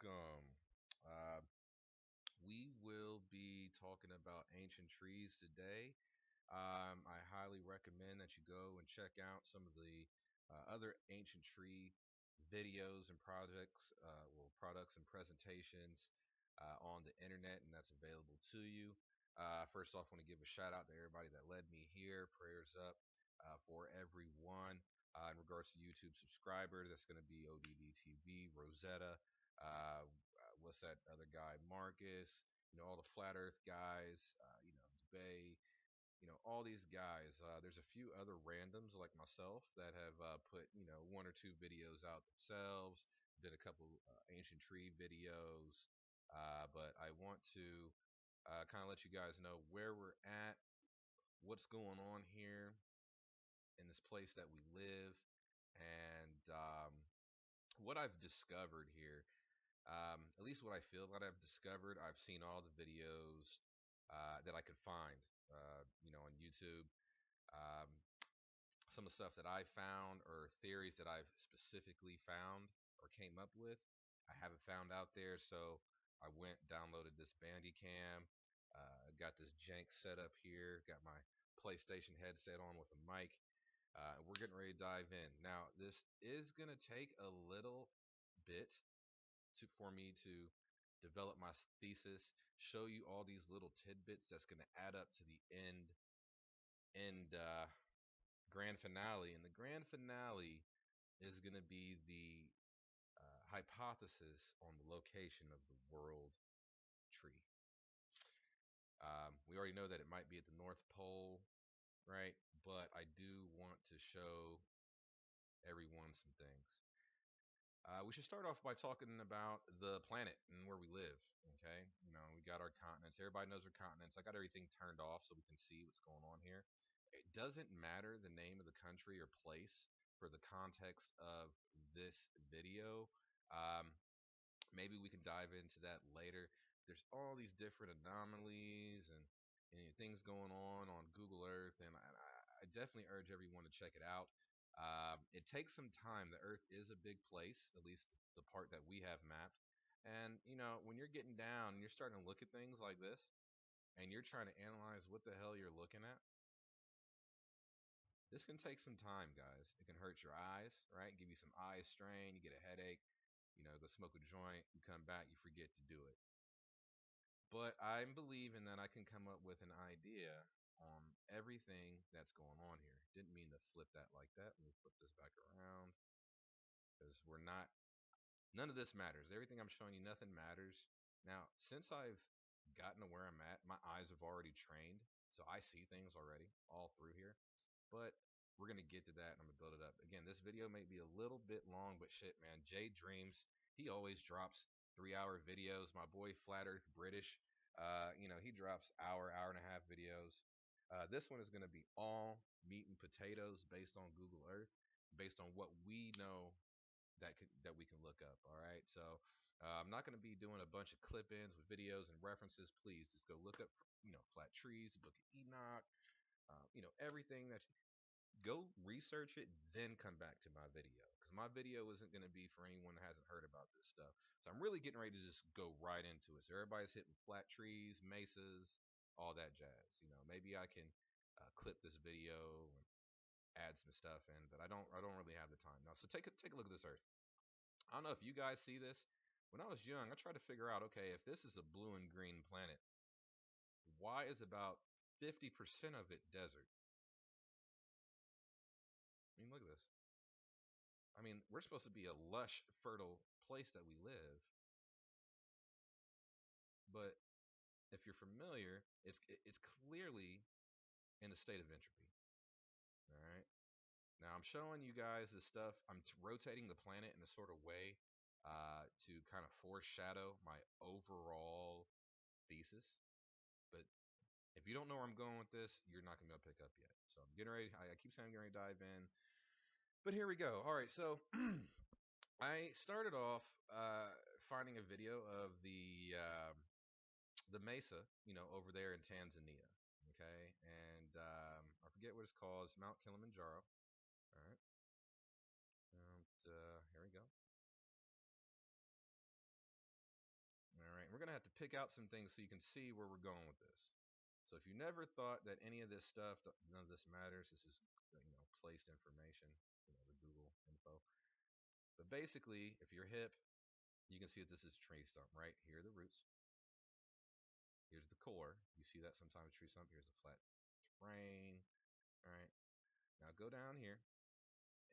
welcome. Uh, we will be talking about ancient trees today. I highly recommend that you go and check out some of the other ancient tree videos and products and presentations on the internet, and that's available to you. First off, I want to give a shout out to everybody that led me here. Prayers up for everyone. In regards to YouTube subscribers, that's going to be ODDTV, Rosetta, what's that other guy, Marcus, all the Flat Earth guys, Bay, all these guys. There's a few other randoms like myself that have put, one or two videos out themselves, did a couple ancient tree videos, but I want to kind of let you guys know where we're at, what's going on here in this place that we live, and what I've discovered here. At least what I feel that I've discovered. I've seen all the videos that I could find, on YouTube. Um, some of the stuff that I found or theories that I've specifically found or came up with, I haven't found out there. So I went downloaded this Bandicam, got this jank set up here, got my PlayStation headset on with a mic. We're getting ready to dive in. Now, this is gonna take a little bit for me to develop my thesis, show you all these little tidbits that's going to add up to the end grand finale. And the grand finale is going to be the hypothesis on the location of the world tree. We already know that it might be at the North Pole, right? But I do want to show everyone some things. We should start off by talking about the planet and where we live. Okay, we got our continents. Everybody knows our continents. I got everything turned off so we can see what's going on here. It doesn't matter the name of the country or place for the context of this video. Um, Maybe we can dive into that later. There's all these different anomalies and things going on Google Earth, and I definitely urge everyone to check it out. It takes some time. The Earth is a big place, at least the part that we have mapped. And when you're getting down and you're starting to look at things like this, and you're trying to analyze what the hell you're looking at, this can take some time, guys. It can hurt your eyes, right? Give you some eye strain. You get a headache. Go smoke a joint. You come back, you forget to do it. But I'm believing that I can come up with an idea on everything that's going on here. Didn't mean to flip that like that. Let me flip this back around because we're not. None of this matters. Everything I'm showing you, nothing matters. Now, since I've gotten to where I'm at, my eyes have already trained, so I see things already all through here. But we're gonna get to that, and I'm gonna build it up. Again, this video may be a little bit long, but shit, man, Jay Dreams, he always drops 3 hour videos. My boy Flat Earth British, he drops hour and a half videos. This one is gonna be all meat and potatoes based on Google Earth, based on what we know that we can look up. All right, so I'm not going to be doing a bunch of clip-ins with videos and references. Please just go look up, flat trees, the Book of Enoch, everything that go research it, then come back to my video because my video isn't going to be for anyone that hasn't heard about this stuff. So I'm really getting ready to just go right into it. So everybody's hitting flat trees, mesas, all that jazz. Maybe I can clip this video and add some stuff in, but I don't really have the time now. So take a look at this Earth. I don't know if you guys see this. When I was young, I tried to figure out, okay, if this is a blue and green planet, why is about 50% of it desert? I mean, look at this. I mean, we're supposed to be a lush, fertile place that we live, but if you're familiar, it's clearly in a state of entropy. All right. Now I'm showing you guys this stuff. I'm rotating the planet in a sort of way to kind of foreshadow my overall thesis. But if you don't know where I'm going with this, you're not gonna be able to pick up yet. So I'm getting ready. I keep saying I'm getting ready to dive in, but here we go. All right, so I started off finding a video of the mesa, over there in Tanzania. Okay, and I forget what it's called. It's Mount Kilimanjaro. All right, and here we go. have to pick out some things so you can see where we're going with this. So if you never thought that any of this stuff, none of this matters, this is placed information, the Google info. But basically, if you're hip, you can see that this is tree stump, right? Here are the roots. Here's the core. You see that sometimes tree stump. Here's a flat frame. All right. Now go down here,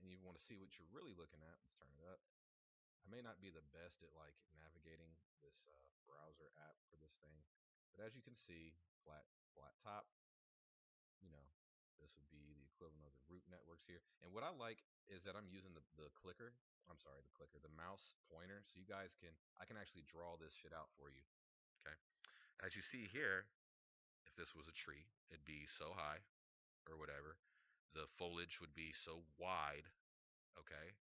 and you want to see what you're really looking at. Let's turn it up. I may not be the best at like navigating this browser app for this thing, but as you can see, flat top. You know, this would be the equivalent of the root networks here. And what I like is that I'm using the clicker. I'm sorry, the mouse pointer, so you guys can I can actually draw this shit out for you. Okay. As you see here, if this was a tree, it'd be so high or whatever. The foliage would be so wide. Okay.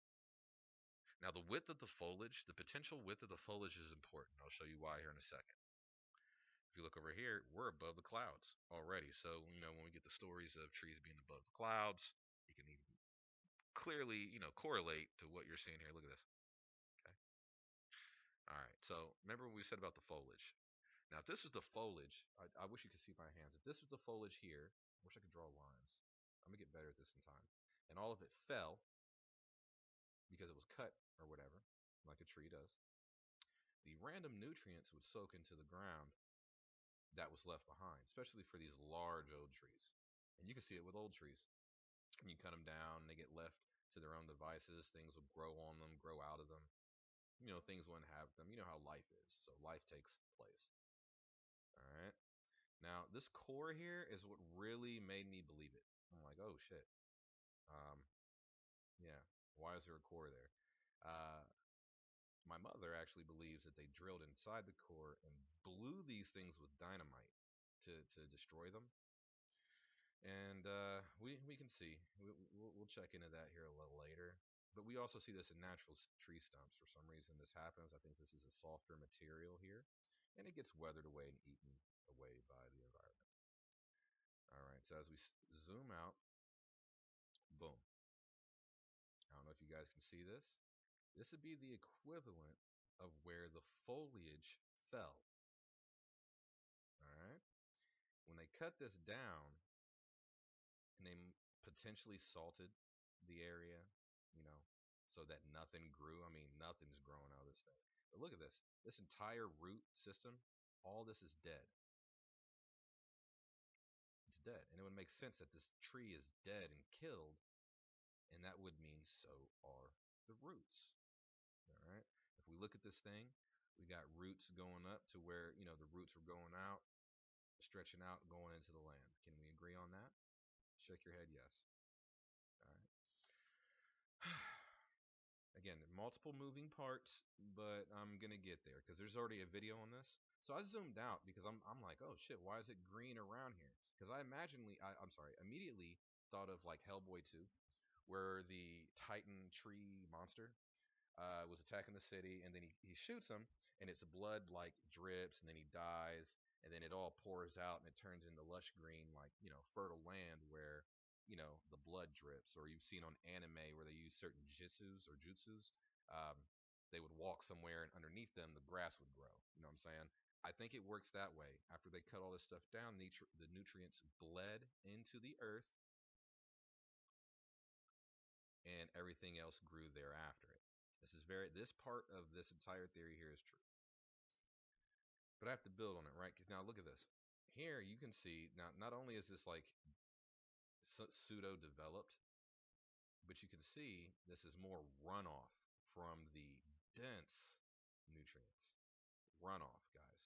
Now the width of the foliage, the potential width of the foliage is important. I'll show you why here in a second. If you look over here, we're above the clouds already. So, when we get the stories of trees being above the clouds, you can even clearly, correlate to what you're seeing here. Look at this. Okay. All right. So remember what we said about the foliage. Now, if this was the foliage, I wish you could see my hands. If this was the foliage here, I wish I could draw lines. I'm gonna get better at this in time. And all of it fell because it was cut or whatever, like a tree does. The random nutrients would soak into the ground that was left behind, especially for these large old trees. And you can see it with old trees. When you cut them down, they get left to their own devices. Things will grow on them, grow out of them. Things will inhabit them. You know how life is. So life takes place. All right. Now, this core here is what really made me believe it. I'm like, oh shit. Um, yeah. Why is there a core there? My mother actually believes that they drilled inside the core and blew these things with dynamite to destroy them. And we can see we'll check into that here a little later. But we also see this in natural tree stumps. For some reason, this happens. I think this is a softer material here, and it gets weathered away and eaten away by the environment. All right. So as we zoom out, boom. I don't know if you guys can see this. This would be the equivalent of where the foliage fell. All right. When they cut this down, and they potentially salted the area, you know, so that nothing grew. I mean, nothing's growing out of this thing. But look at this. This entire root system, all this is dead. It's dead. And it would make sense that this tree is dead and killed, and that would mean so are the roots. All right. If we look at this thing, we got roots going up to where, the roots were going out, stretching out, going into the land. Can we agree on that? Shake your head, yes. All right. Again, multiple moving parts, but I'm gonna get there because there's already a video on this. So I zoomed out because I'm like, oh shit, why is it green around here? Because I'm sorry, immediately thought of like Hellboy 2, where the Titan tree monster was attacking the city, and then he shoots him, and its blood like drips, and then he dies, and then it all pours out, and it turns into lush green, like fertile land where the blood drips. Or you've seen on anime where they use certain jutsus. Um, they would walk somewhere, and underneath them, the grass would grow. You know what I'm saying? I think it works that way. After they cut all this stuff down, the nutrients bled into the earth, and everything else grew thereafter it. This part of this entire theory here is true. But I have to build on it, right? Because now look at this. Here you can see now not only is this like pseudo developed, but you can see this is more runoff from the dense nutrients. Runoff, guys.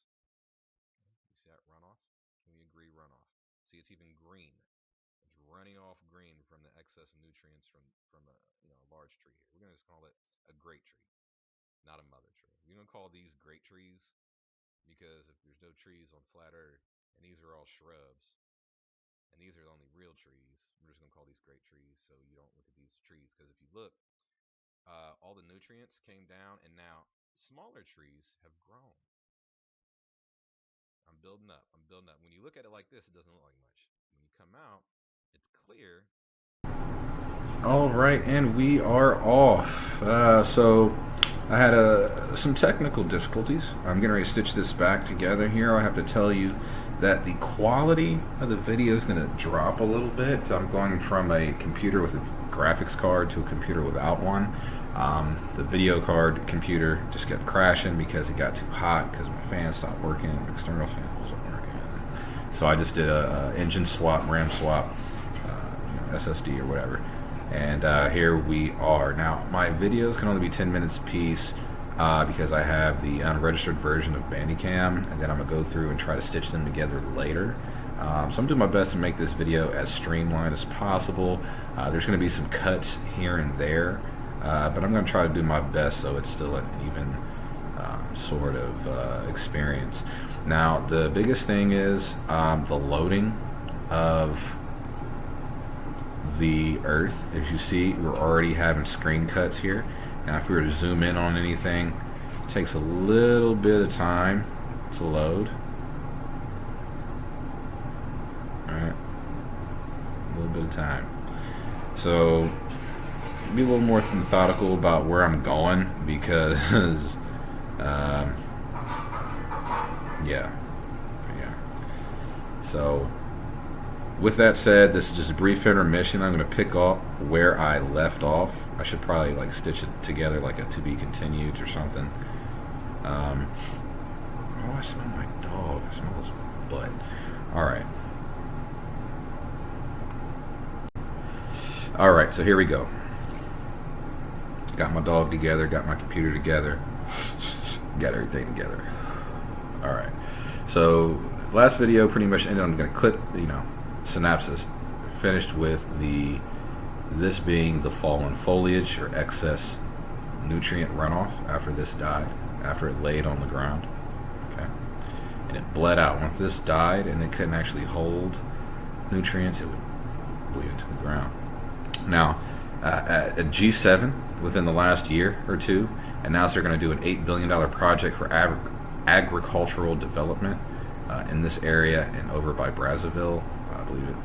You see that runoff? Can we agree runoff? See, it's even green. It's running off green from the excess nutrients from a large tree here. We're gonna just call it a great tree, not a mother tree. We're gonna call these great trees because if there's no trees on flat Earth, and these are all shrubs, and these are the only real trees, we're just gonna call these great trees. So you don't look at these trees, because if you look, all the nutrients came down, and now smaller trees have grown. I'm building up. I'm building up. When you look at it like this, it doesn't look like much. When you come out, it's clear. All right, and we are off. So I had some technical difficulties. I'm getting ready to stitch this back together here. I have to tell you that the quality of the video is going to drop a little bit. I'm going from a computer with a graphics card to a computer without one. The video card computer just kept crashing because it got too hot because my fan stopped working and the external fan wasn't working. So I just did a engine swap, RAM swap, SSD or whatever. And here we are. Now, my videos can only be 10 minutes a piece because I have the unregistered version of Bandicam, and then I'm going to go through and try to stitch them together later. So I'm doing my best to make this video as streamlined as possible. There's going to be some cuts here and there, but I'm going to try to do my best so it's still an even sort of experience. Now, the biggest thing is the loading of the earth. As you see, we're already having screen cuts here. Now if we were to zoom in on anything, it takes a little bit of time to load. Alright, a little bit of time. So be a little more methodical about where I'm going because yeah. So with that said, this is just a brief intermission. I'm going to pick up where I left off. I should probably like stitch it together like a to be continued or something. Oh, I smell my dog. I smell his butt. Alright. Alright, so here we go. Got my dog together, got my computer together, got everything together. Alright. So last video pretty much ended. I'm going to clip, synopsis, finished with this being the fallen foliage or excess nutrient runoff after this died, after it laid on the ground. Okay, and it bled out. Once this died and it couldn't actually hold nutrients, it would bleed into the ground. Now, at G7 within the last year or two announced they're going to do an $8 billion project for agricultural development in this area and over by Brazzaville. I believe it.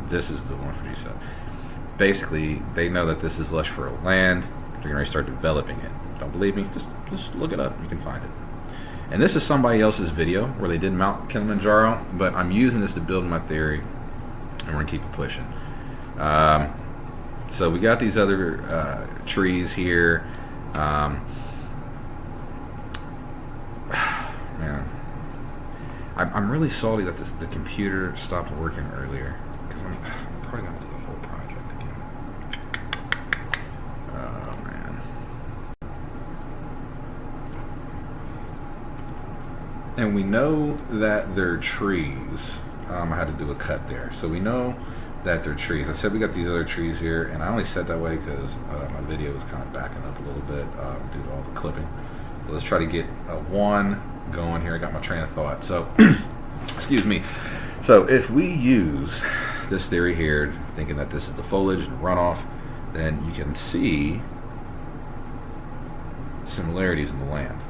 This is the one for G7. Basically, they know that this is lush fertile land. They're going to start developing it. Don't believe me? Just look it up. You can find it. And this is somebody else's video where they did Mount Kilimanjaro, but I'm using this to build my theory, and we're going to keep it pushing. So we got these other trees here. Man, I'm really salty that the computer stopped working earlier because I'm probably going to do the whole project again. Oh man. And we know that they're trees. I had to do a cut there. So we know that they're trees. I said we got these other trees here, and I only said that way because my video was kind of backing up a little bit due to all the clipping. But let's try to get one going here. I got my train of thought. So, excuse me. So if we use this theory here, thinking that this is the foliage and runoff, then you can see similarities in the land.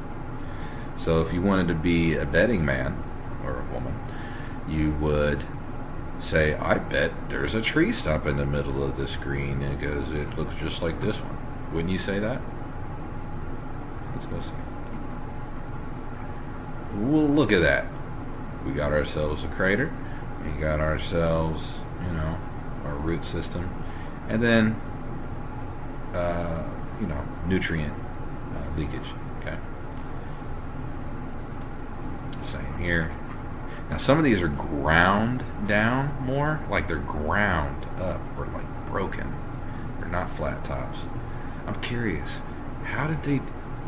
So if you wanted to be a betting man or a woman, you would say, I bet there's a tree stump in the middle of this green, and it goes, it looks just like this one. Wouldn't you say that? Let's go see. Well, look at that. We got ourselves a crater. We got ourselves, our root system. And then, nutrient leakage. Okay. Same here. Now, some of these are ground down more, like they're ground up or like broken. They're not flat tops. I'm curious,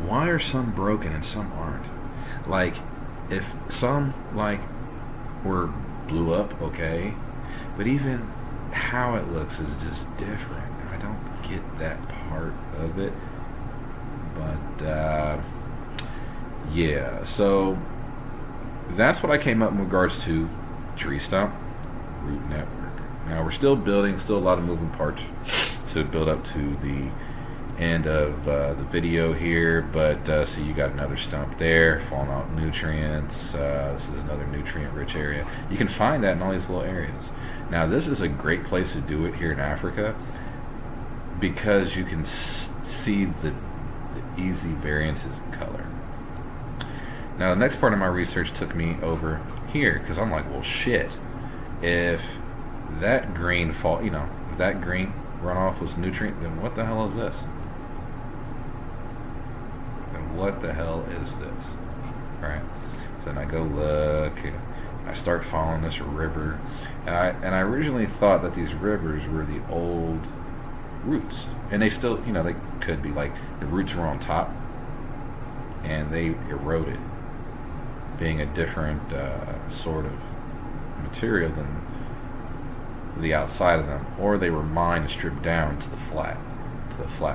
why are some broken and some aren't? Like, if some, were blew up, okay, but even how it looks is just different. I don't get that part of it, but, yeah, so that's what I came up in regards to tree stump root network. Now we're still building, still a lot of moving parts to build up to the end of the video here, but see, you got another stump there, falling out nutrients. This is another nutrient rich area. You can find that in all these little areas. Now this is a great place to do it here in Africa because you can see the the easy variances in color. Now the next part of my research took me over here, because I'm like, well shit, if that green if that green runoff was nutrient, then what the hell is this? Then what the hell is this? Right? So then I go look, and I start following this river, and I originally thought that these rivers were the old roots, and they still, they could be, like the roots were on top and they eroded, being a different sort of material than the outside of them, or they were mined and stripped down to the flat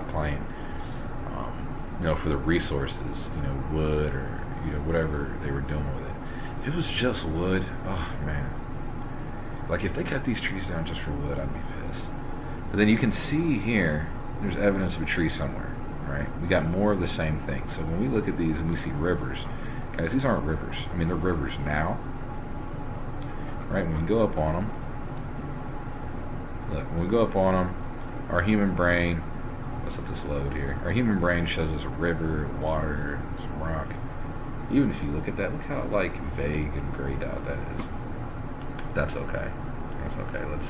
plane, for the resources, wood or whatever they were doing with it. If it was just wood, oh man, like if they cut these trees down just for wood, I'd be pissed. But then you can see here, there's evidence of a tree somewhere, right? We got more of the same thing. So when we look at these and we see rivers, guys, these aren't rivers. I mean, they're rivers now, right? When we go up on them, look, when we go up on them, our human brain, let's let this load here. Our human brain shows us a river, water, some rock. Even if you look at that, look how like vague and grayed out that is. That's okay. That's okay. Let's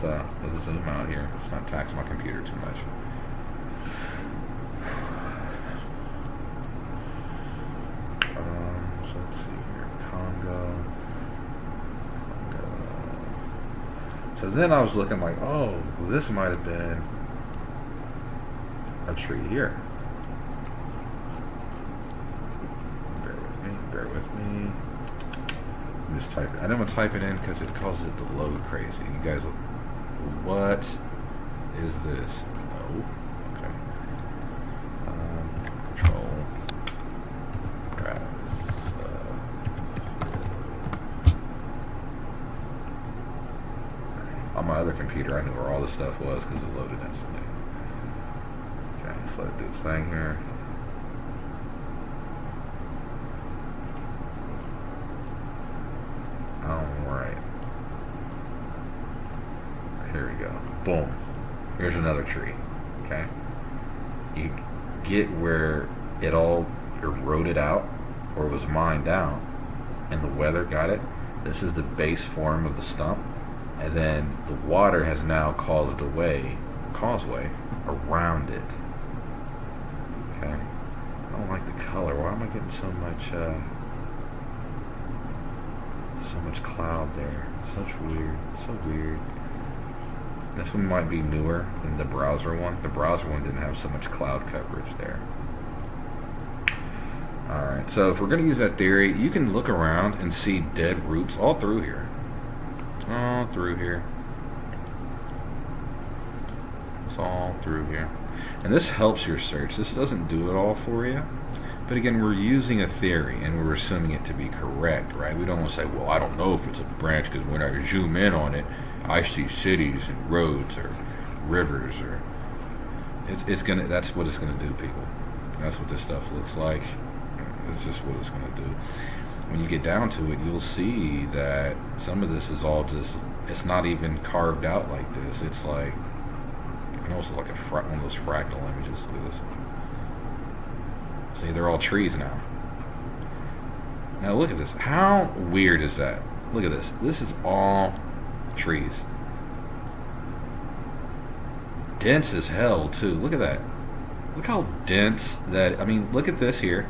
zoom out here. Let's not tax my computer too much. So let's see here. Congo. So then I was looking like, oh, well, this might have been a tree here. Bear with me. Just type it. I don't want to type it in because it causes it to load crazy. You guys will, what is this? Oh, okay. Control. On my other computer, I knew where all this stuff was because it loaded instantly. Okay, so let it do its thing here. Alright. Here we go. Boom. Here's another tree. Okay? You get where it all eroded out or was mined out and the weather got it. This is the base form of the stump. And then the water has now caused a causeway around it. Okay? I don't like the color. Why am I getting so much cloud there? So weird. This one might be newer than the browser one. The browser one didn't have so much cloud coverage there. Alright, so if we're going to use that theory, you can look around and see dead roots all through here. All through here. It's all through here. And this helps your search. This doesn't do it all for you. But again, we're using a theory and we're assuming it to be correct, right? We don't want to say, well, I don't know if it's a branch because when I zoom in on it, I see cities and roads or rivers, or that's what it's gonna do, people. That's what this stuff looks like. It's just what it's gonna do. When you get down to it, you'll see that some of this is all just, it's not even carved out like this. It's like, almost like one of those fractal images. Look at this. See, they're all trees now. Now look at this. How weird is that? Look at this. This is all trees. Dense as hell, too. Look at that. Look how dense that, I mean, look at this here.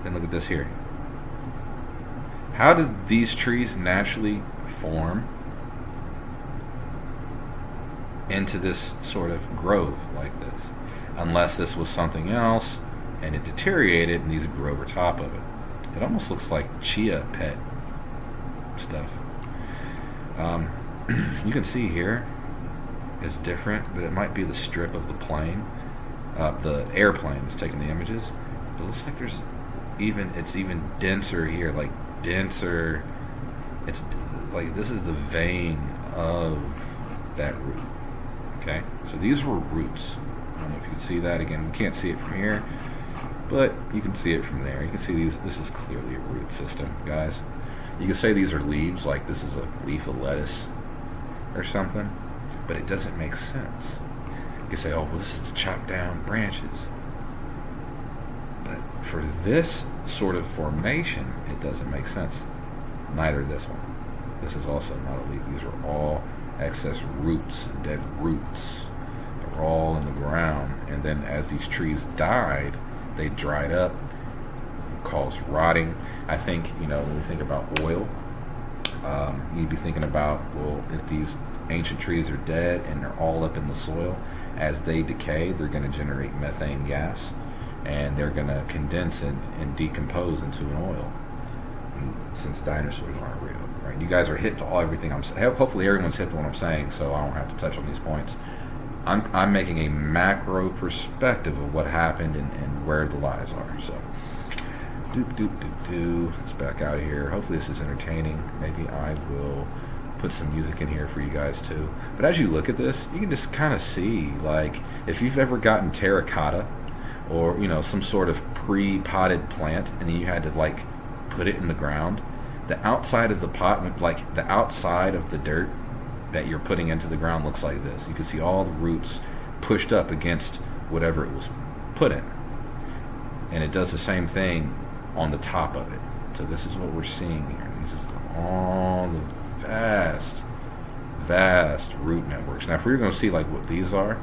Then look at this here. How did these trees naturally form into this sort of grove like this? Unless this was something else and it deteriorated and these grew over top of it. It almost looks like chia pet stuff. You can see here it's different, but it might be the strip of the plane, the airplane that's taking the images. But it looks like there's it's even denser here, like denser. It's like this is the vein of that root. Okay, so these were roots. I don't know if you can see that. Again, you can't see it from here, but you can see it from there. You can see these. This is clearly a root system, guys. You can say these are leaves, like this is a leaf of lettuce or something, but it doesn't make sense. You can say, oh, well, this is to chop down branches. for this sort of formation, it doesn't make sense. Neither this one. This is also not a leaf. These are all excess roots, dead roots. They're all in the ground. And then as these trees died, they dried up, caused rotting. I think, when we think about oil, you'd be thinking about, well, if these ancient trees are dead and they're all up in the soil, as they decay, they're going to generate methane gas, and they're going to condense and decompose into an oil. And since dinosaurs aren't real, right? You guys are hip to everything I'm saying. Hopefully everyone's hip to what I'm saying, so I don't have to touch on these points. I'm making a macro perspective of what happened and where the lies are. So, let's back out of here. Hopefully this is entertaining. Maybe I will put some music in here for you guys too. But as you look at this, you can just kind of see, like, if you've ever gotten terracotta or some sort of pre-potted plant and then you had to like put it in the ground, the outside of the pot, like the outside of the dirt that you're putting into the ground, looks like this. You can see all the roots pushed up against whatever it was put in, and it does the same thing on the top of it. So this is what we're seeing here. These is all the vast root networks. Now if we were going to see like what these are,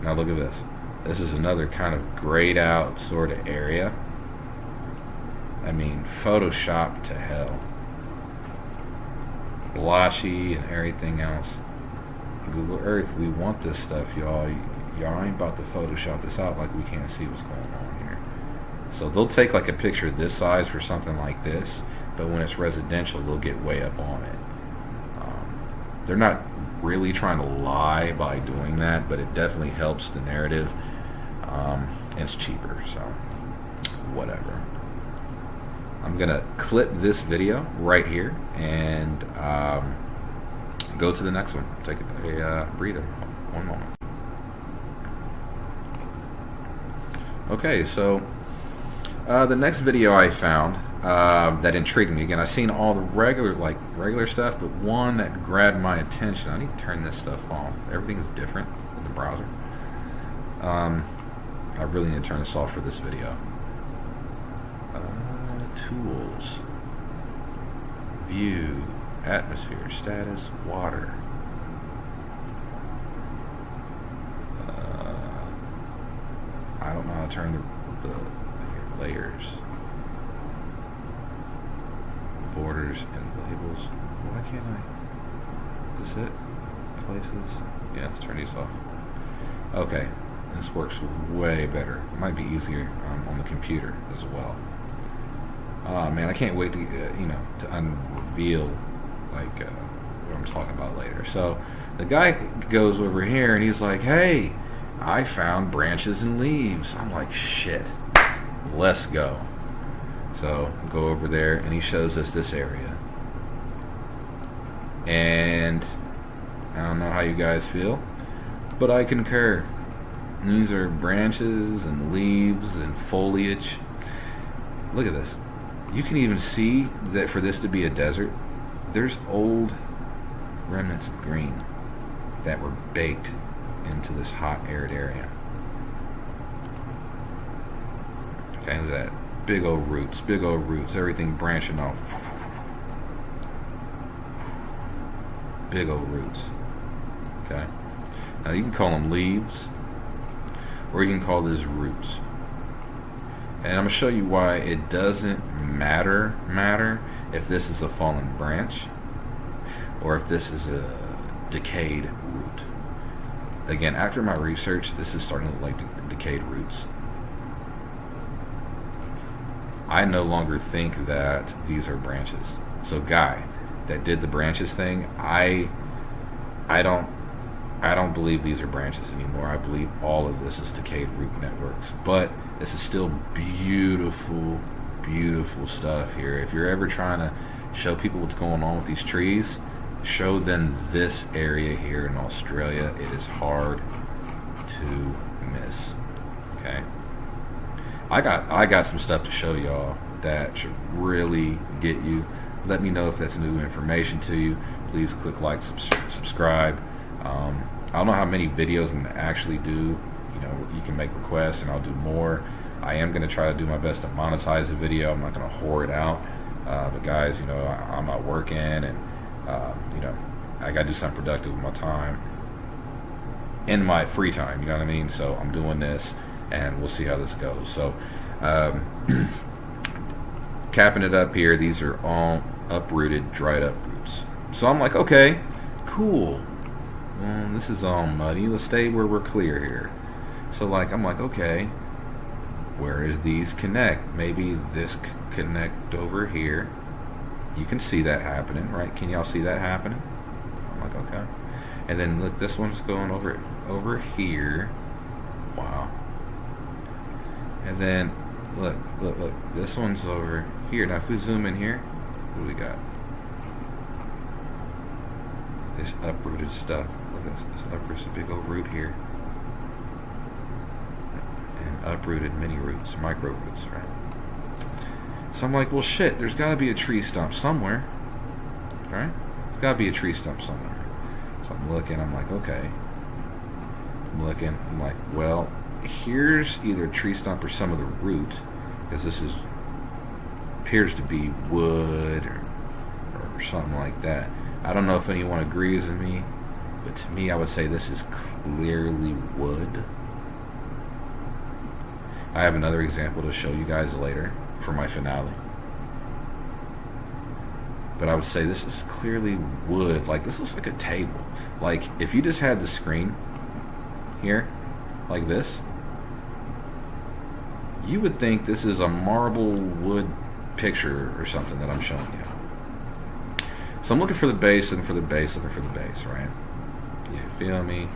now look at this. This is another kind of grayed out sort of area. I mean, Photoshop to hell. Blotchy and everything else. Google Earth, we want this stuff, y'all. Y'all ain't about to Photoshop this out like we can't see what's going on here. So they'll take like a picture this size for something like this, but when it's residential, they'll get way up on it. They're not really trying to lie by doing that, but it definitely helps the narrative. And it's cheaper, so whatever. I'm gonna clip this video right here and go to the next one. Take a breather. One moment. Okay, so the next video I found that intrigued me. Again, I've seen all the regular stuff, but one that grabbed my attention. I need to turn this stuff off. Everything is different in the browser. I really need to turn this off for this video. Tools, view, atmosphere, status, water. I don't know how to turn the layers, borders, and labels. Why can't I? Is this it? Places? Yeah, let's turn these off. Okay, this works way better. It might be easier on the computer as well. Oh man, I can't wait to to unreveal what I'm talking about later. So the guy goes over here and he's like, "Hey, I found branches and leaves." I'm like, "Shit, let's go." So go over there and he shows us this area, and I don't know how you guys feel, but I concur. These are branches and leaves and foliage. Look at this. You can even see that for this to be a desert, there's old remnants of green that were baked into this hot, arid area. Okay, look at that. Big old roots, everything branching off. Big old roots. Okay? Now you can call them leaves, or you can call this roots. And I'm going to show you why it doesn't matter if this is a fallen branch or if this is a decayed root. Again, after my research, this is starting to look like decayed roots. I no longer think that these are branches. So guy that did the branches thing, I don't believe these are branches anymore. I believe all of this is decayed root networks. But this is still beautiful, beautiful stuff here. If you're ever trying to show people what's going on with these trees, show them this area here in Australia. It is hard to miss. Okay? I got some stuff to show y'all that should really get you. Let me know if that's new information to you. Please click like, subscribe. I don't know how many videos I'm going to actually do. You know, you can make requests and I'll do more. I am going to try to do my best to monetize the video. I'm not going to whore it out. But guys, you know, I'm not working, and you know, I got to do something productive with my time, in my free time, you know what I mean? So I'm doing this, and we'll see how this goes. So capping it up here, these are all uprooted, dried up roots. So I'm like, okay, cool. Well, this is all muddy. Let's stay where we're clear here. So like, I'm like, okay, where is these connect? Maybe this connect over here. You can see that happening, right? Can y'all see that happening? I'm like, okay. And then look, this one's going over here. Wow. And then look, this one's over here. Now if we zoom in here, what do we got? This uprooted stuff. Look at this uprooted, a big old root here. And uprooted mini roots, micro roots, right? So I'm like, well shit, there's gotta be a tree stump somewhere. Right? There's gotta be a tree stump somewhere. So I'm looking, I'm like, okay. I'm looking, I'm like, well, here's either a tree stump or some of the root, because this is appears to be wood or something like that. I don't know if anyone agrees with me, but to me I would say this is clearly wood. I have another example to show you guys later for my finale. But I would say this is clearly wood. Like, this looks like a table. Like, if you just had the screen here, like this, you would think this is a marble wood picture or something that I'm showing you. So I'm looking for the base, looking for the base, right? You feel me?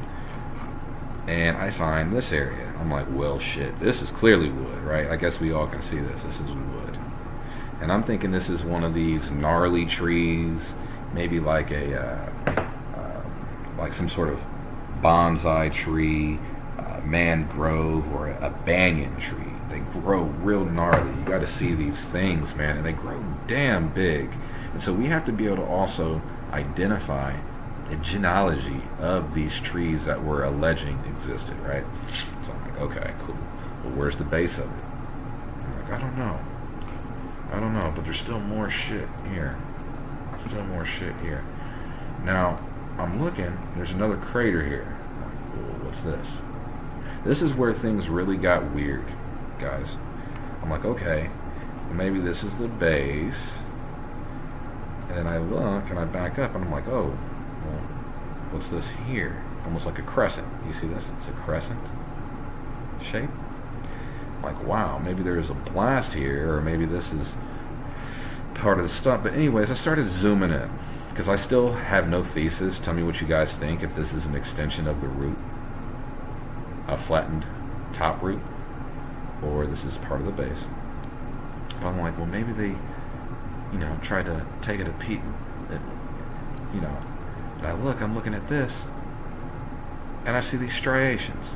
And I find this area. I'm like, well, shit, this is clearly wood, right? I guess we all can see this. This is wood. And I'm thinking this is one of these gnarly trees, maybe like a, like some sort of bonsai tree, mangrove, or a banyan tree. They grow real gnarly. You got to see these things, man, and they grow damn big. And so we have to be able to also identify the genealogy of these trees that we're alleging existed, right? So I'm like, okay, cool. Well, where's the base of it? I'm like, I don't know, but there's still more shit here. Now, I'm looking, there's another crater here. I'm like, well, what's this? This is where things really got weird, guys. I'm like, okay, well, maybe this is the base. And then I look and I back up and I'm like, oh, well, what's this here? Almost like a crescent. You see this? It's a crescent shape. I'm like, wow, maybe there is a blast here, or maybe this is part of the stuff. But anyways, I started zooming in because I still have no thesis. Tell me what you guys think, if this is an extension of the root, a flattened top root, or this is part of the base. But I'm like, well, maybe they, you know, tried to take it a peek, you know. And I'm looking at this, and I see these striations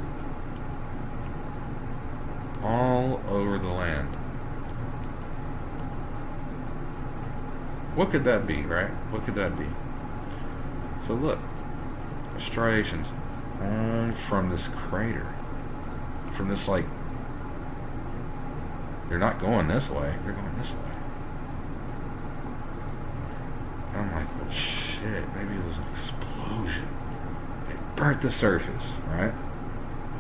all over the land. What could that be, right? What could that be? So look, striations from this crater, from this, like, they're not going this way, they're going this way. And I'm like, well, shit, maybe it was an explosion. It burnt the surface, right?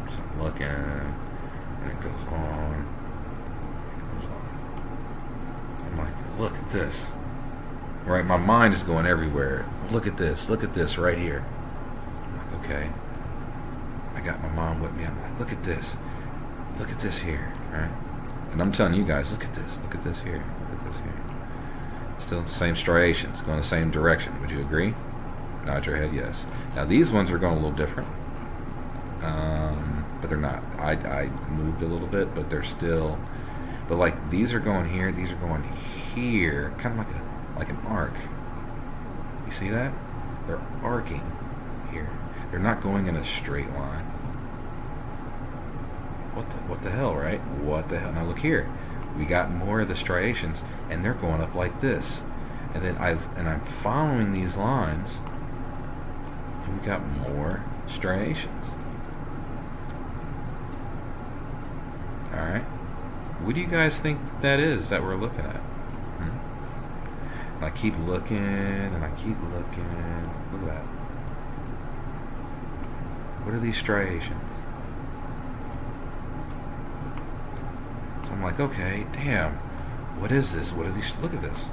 So I'm looking, and it goes on. I'm like, look at this. Right, my mind is going everywhere. Look at this right here. I'm like, okay. I got my mom with me. I'm like, look at this here, right? And I'm telling you guys, look at this here. Still the same striations, going the same direction. Would you agree? Nod your head, yes. Now these ones are going a little different, but they're not. I moved a little bit, but they're still. But like these are going here, these are going here, kind of like an arc. You see that? They're arcing here. They're not going in a straight line. What the hell, right? What the hell? Now look here. We got more of the striations, and they're going up like this. And then I'm following these lines, and we got more striations. All right, what do you guys think that is that we're looking at? And I keep looking, and I keep looking. Look at that. What are these striations? I'm like, okay, damn. What is this? What are these? Look at this.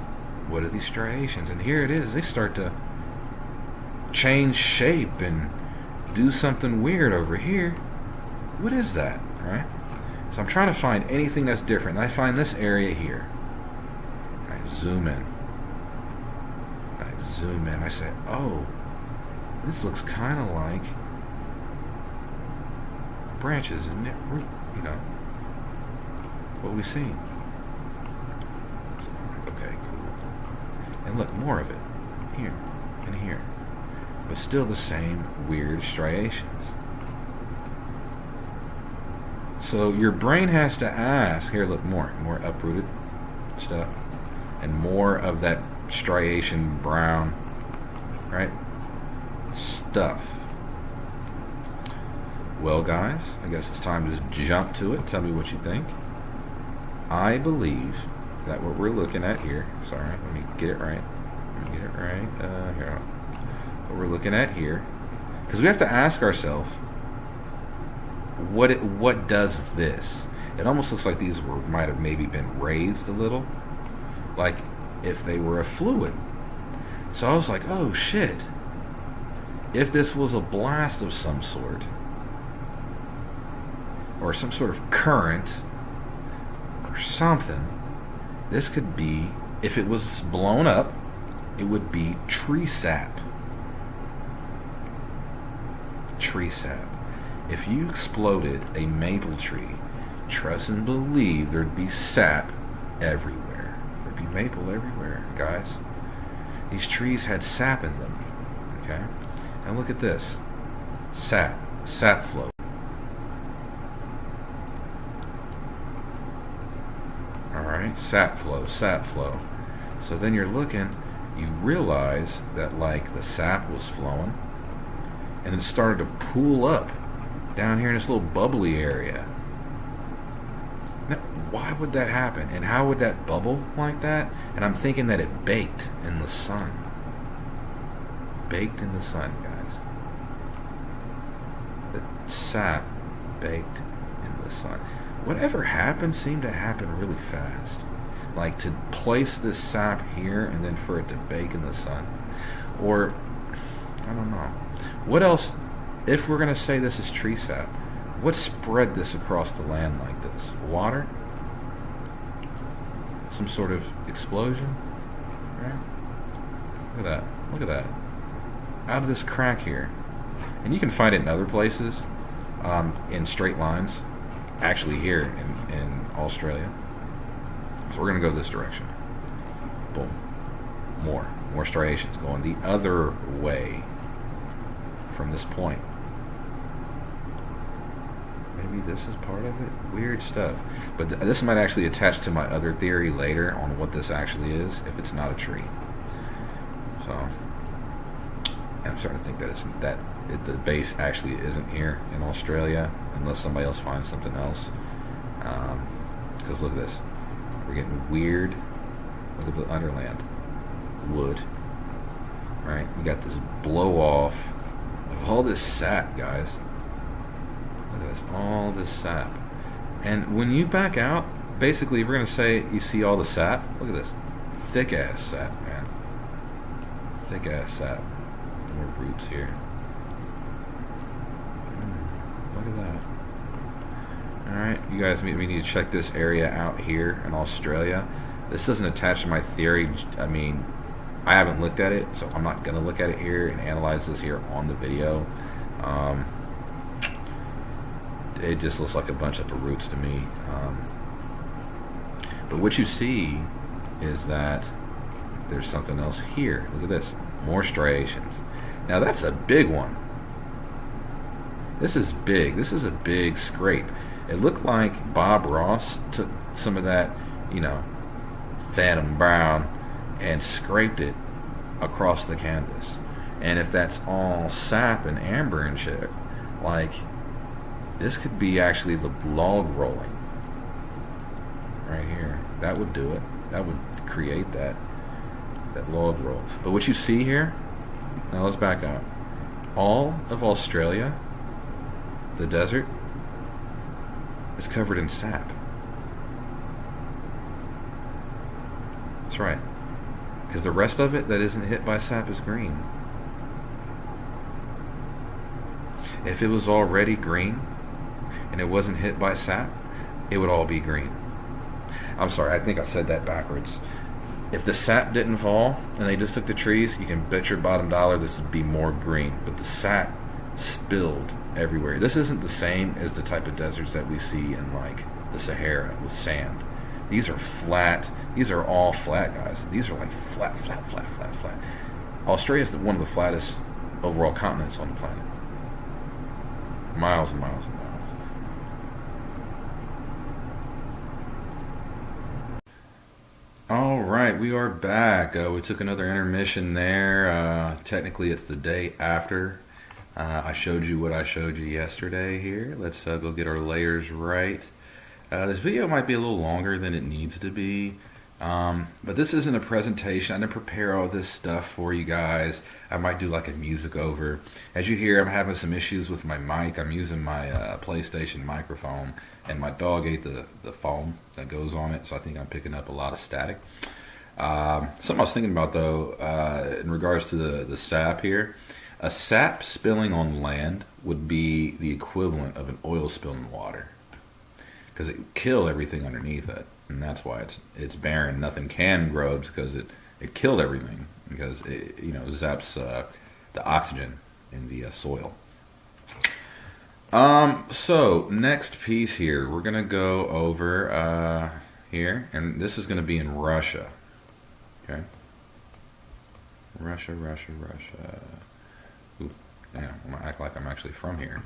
What are these striations? And here it is. They start to change shape and do something weird over here. What is that? Right? So I'm trying to find anything that's different. And I find this area here. I zoom in. I say, oh, this looks kind of like branches and root, you know, what we see. So, okay, cool. And look, more of it here and here, but still the same weird striations. So your brain has to ask, here, look, more uprooted stuff, and more of that striation brown, right, stuff. Well, guys, I guess it's time to jump to it. Tell me what you think. I believe that what we're looking at here, sorry, let me get it right. Here. What we're looking at here, because we have to ask ourselves, what does this? It almost looks like these might have maybe been raised a little, like if they were a fluid. So I was like, oh shit. If this was a blast of some sort, or some sort of current, or something, this could be, if it was blown up, it would be tree sap. Tree sap. If you exploded a maple tree, trust and believe there'd be sap everywhere. There'd be maple everywhere, guys. These trees had sap in them. Okay? Now look at this. Sap flow. Alright, sap flow. So then you're looking, you realize that like the sap was flowing, and it started to pool up down here in this little bubbly area. Now, why would that happen? And how would that bubble like that? And I'm thinking that it baked in the sun. Baked in the sun, guys. The sap baked in the sun. Whatever happened seemed to happen really fast. Like to place this sap here and then for it to bake in the sun. Or, I don't know. What else, if we're going to say this is tree sap, what spread this across the land like this? Water? Some sort of explosion? Right? Look at that. Out of this crack here. And you can find it in other places, in straight lines. Actually here in Australia. So we're going to go this direction. Boom. More striations going the other way from this point. Maybe this is part of it. Weird stuff. But this might actually attach to my other theory later on what this actually is, if it's not a tree. So I'm starting to think that the base actually isn't here in Australia, unless somebody else finds something else. Because look at this. We're getting weird. Look at the underland. Wood. Right? We got this blow off of all this sap, guys. Look at this. All this sap. And when you back out, basically, if we're going to say you see all the sap, look at this. Thick ass sap, man. Thick ass sap. More roots here. Look at that. Alright, you guys we need to check this area out here in Australia. This doesn't attach to my theory. I mean, I haven't looked at it, so I'm not going to look at it here and analyze this here on the video. It just looks like a bunch of roots to me. But what you see is that there's something else here. Look at this. More striations. Now that's a big one. This is big. This is a big scrape. It looked like Bob Ross took some of that, Phantom Brown, and scraped it across the canvas. And if that's all sap and amber and shit, like, this could be actually the log rolling right here. That would do it. That would create that log roll. But what you see here, now let's back up. All of Australia, the desert, is covered in sap. That's right. Because the rest of it that isn't hit by sap is green. If it was already green and it wasn't hit by sap, it would all be green. I'm sorry, I think I said that backwards. If the sap didn't fall and they just took the trees, you can bet your bottom dollar this would be more green. But the sap spilled everywhere. This isn't the same as the type of deserts that we see in like the Sahara with sand. These are flat. These are all flat, guys. These are like flat. Australia is one of the flattest overall continents on the planet. Miles and miles and miles. All right, we are back. We took another intermission there. Technically, it's the day after I showed you what I showed you yesterday here. Let's go get our layers right. This video might be a little longer than it needs to be. But this isn't a presentation. I didn't prepare all this stuff for you guys. I might do like a music over. As you hear, I'm having some issues with my mic. I'm using my PlayStation microphone, and my dog ate the foam that goes on it, so I think I'm picking up a lot of static. Something I was thinking about, though, in regards to the sap here. A sap spilling on land would be the equivalent of an oil spill in water, because it would kill everything underneath it. And that's why it's barren. Nothing can grow, because it killed everything, because it zaps the oxygen in the soil. So next piece here, we're gonna go over here, and this is gonna be in Russia. Okay, Russia. Ooh, damn, I'm gonna act like I'm actually from here.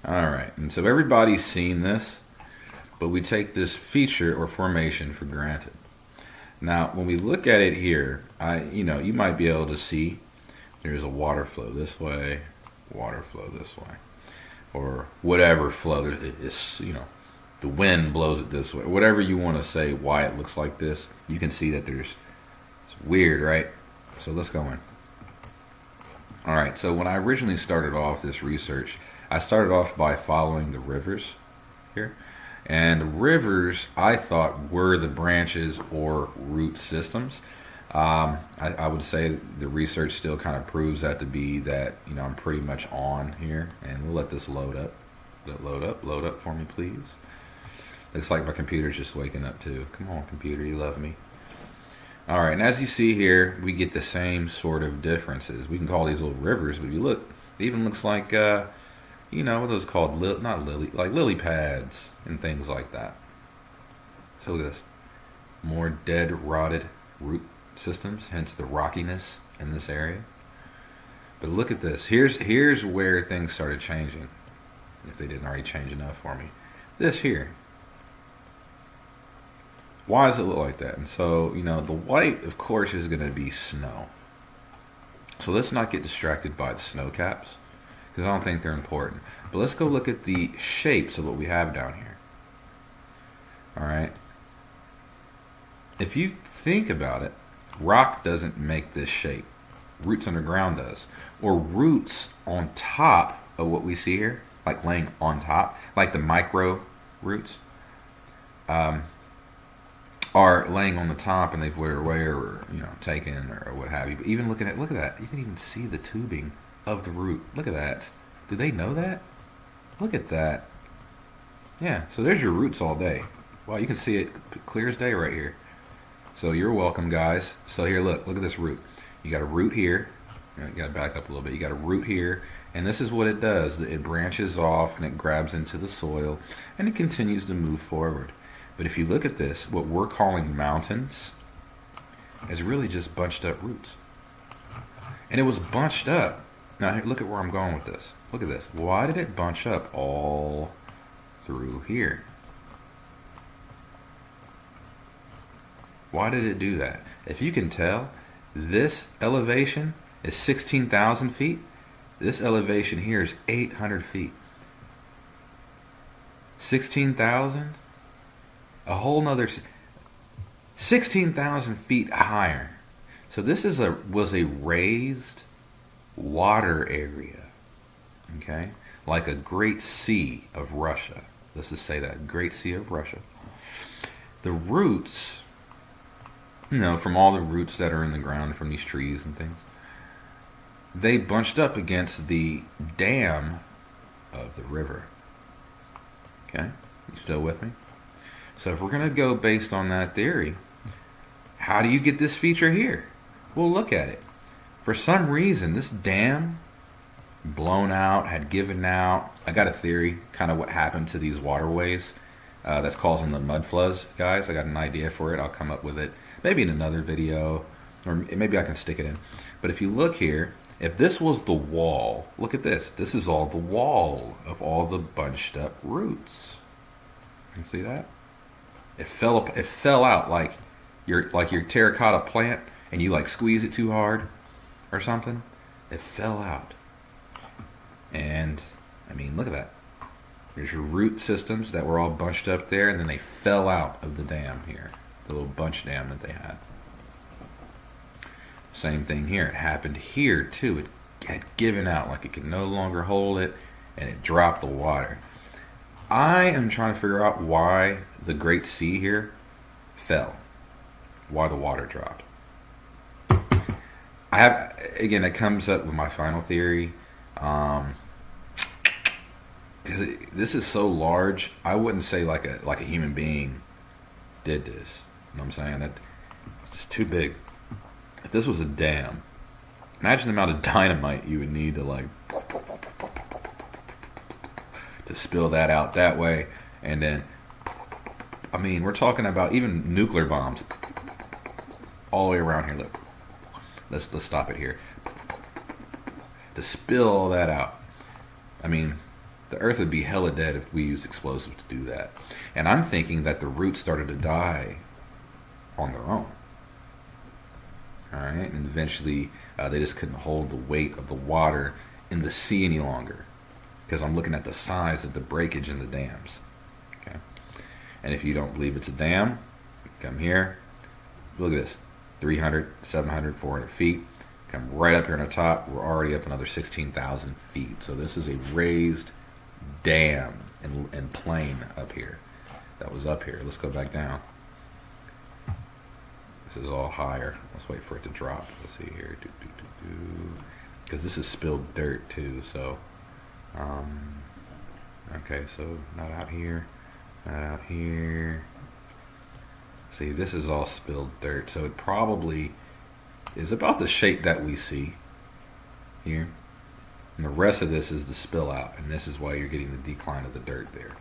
All right, and so everybody's seen this, but we take this feature or formation for granted. Now, when we look at it here, you might be able to see there's a water flow this way, water flow this way, or whatever flow. It's, the wind blows it this way. Whatever you want to say why it looks like this, you can see that it's weird, right? So let's go in. All right, so when I originally started off this research, I started off by following the rivers here. And rivers, I thought, were the branches or root systems. I would say the research still kind of proves that to be that, I'm pretty much on here. And we'll let this load up. Load up for me, please. Looks like my computer's just waking up too. Come on, computer, you love me. All right, and as you see here, we get the same sort of differences. We can call these little rivers, but if you look, it even looks like... what are those called? Not lily, like lily pads and things like that. So look at this. More dead, rotted root systems, hence the rockiness in this area. But look at this. Here's where things started changing, if they didn't already change enough for me. This here. Why does it look like that? And so, the white, of course, is going to be snow. So let's not get distracted by the snow caps, because I don't think they're important. But let's go look at the shapes of what we have down here. All right. If you think about it, rock doesn't make this shape. Roots underground does. Or roots on top of what we see here, like laying on top, like the micro roots, are laying on the top, and they've withered away or taken or what have you. But even look at that. You can even see the tubing of the root. Look at that. Do they know that? Look at that. Yeah, so there's your roots all day. Wow, you can see it clear as day right here. So you're welcome, guys. So here, look at this root. You got a root here. You got to back up a little bit. You got a root here, and this is what it does. It branches off and it grabs into the soil, and it continues to move forward. But if you look at this, what we're calling mountains is really just bunched up roots. And it was bunched up. Now, here, look at where I'm going with this. Look at this. Why did it bunch up all through here? Why did it do that? If you can tell, this elevation is 16,000 feet. This elevation here is 800 feet. 16,000? A whole nother 16,000 feet higher. So this was a raised water area. Okay? Like a Great Sea of Russia. Let's just say that. Great Sea of Russia. The roots, from all the roots that are in the ground from these trees and things, they bunched up against the dam of the river. Okay? You still with me? So if we're going to go based on that theory, how do you get this feature here? Well, look at it. For some reason, this dam blown out, had given out. I got a theory, kind of what happened to these waterways that's causing the mud floods, guys. I got an idea for it. I'll come up with it maybe in another video, or maybe I can stick it in. But if you look here, if this was the wall, look at this. This is all the wall of all the bunched up roots. You see that? It fell out like your terracotta plant, and you like squeeze it too hard or something. It fell out. And I mean, look at that. There's your root systems that were all bunched up there, and then they fell out of the dam here, the little bunch dam that they had. Same thing here. It happened here too. It had given out like it could no longer hold it, and it dropped the water. I am trying to figure out why the Great Sea here fell, why the water dropped. It comes up with my final theory. Because this is so large, I wouldn't say like a human being did this. You know what I'm saying? That it's just too big. If this was a dam, imagine the amount of dynamite you would need to spill that out that way, and then, I mean, we're talking about even nuclear bombs all the way around here. Look, let's stop it here. To spill all that out, I mean, the Earth would be hella dead if we used explosives to do that. And I'm thinking that the roots started to die on their own. All right, and eventually they just couldn't hold the weight of the water in the sea any longer, because I'm looking at the size of the breakage in the dams. Okay, and if you don't believe it's a dam, come here. Look at this: 300, 700, 400 feet. Come right up here on the top. We're already up another 16,000 feet. So this is a raised dam and plain up here. That was up here. Let's go back down. This is all higher. Let's wait for it to drop. Let's see here. Because this is spilled dirt too. So, okay. So not out here. Not out here. See, this is all spilled dirt. So it probably is about the shape that we see here. And the rest of this is the spill out, and this is why you're getting the decline of the dirt there.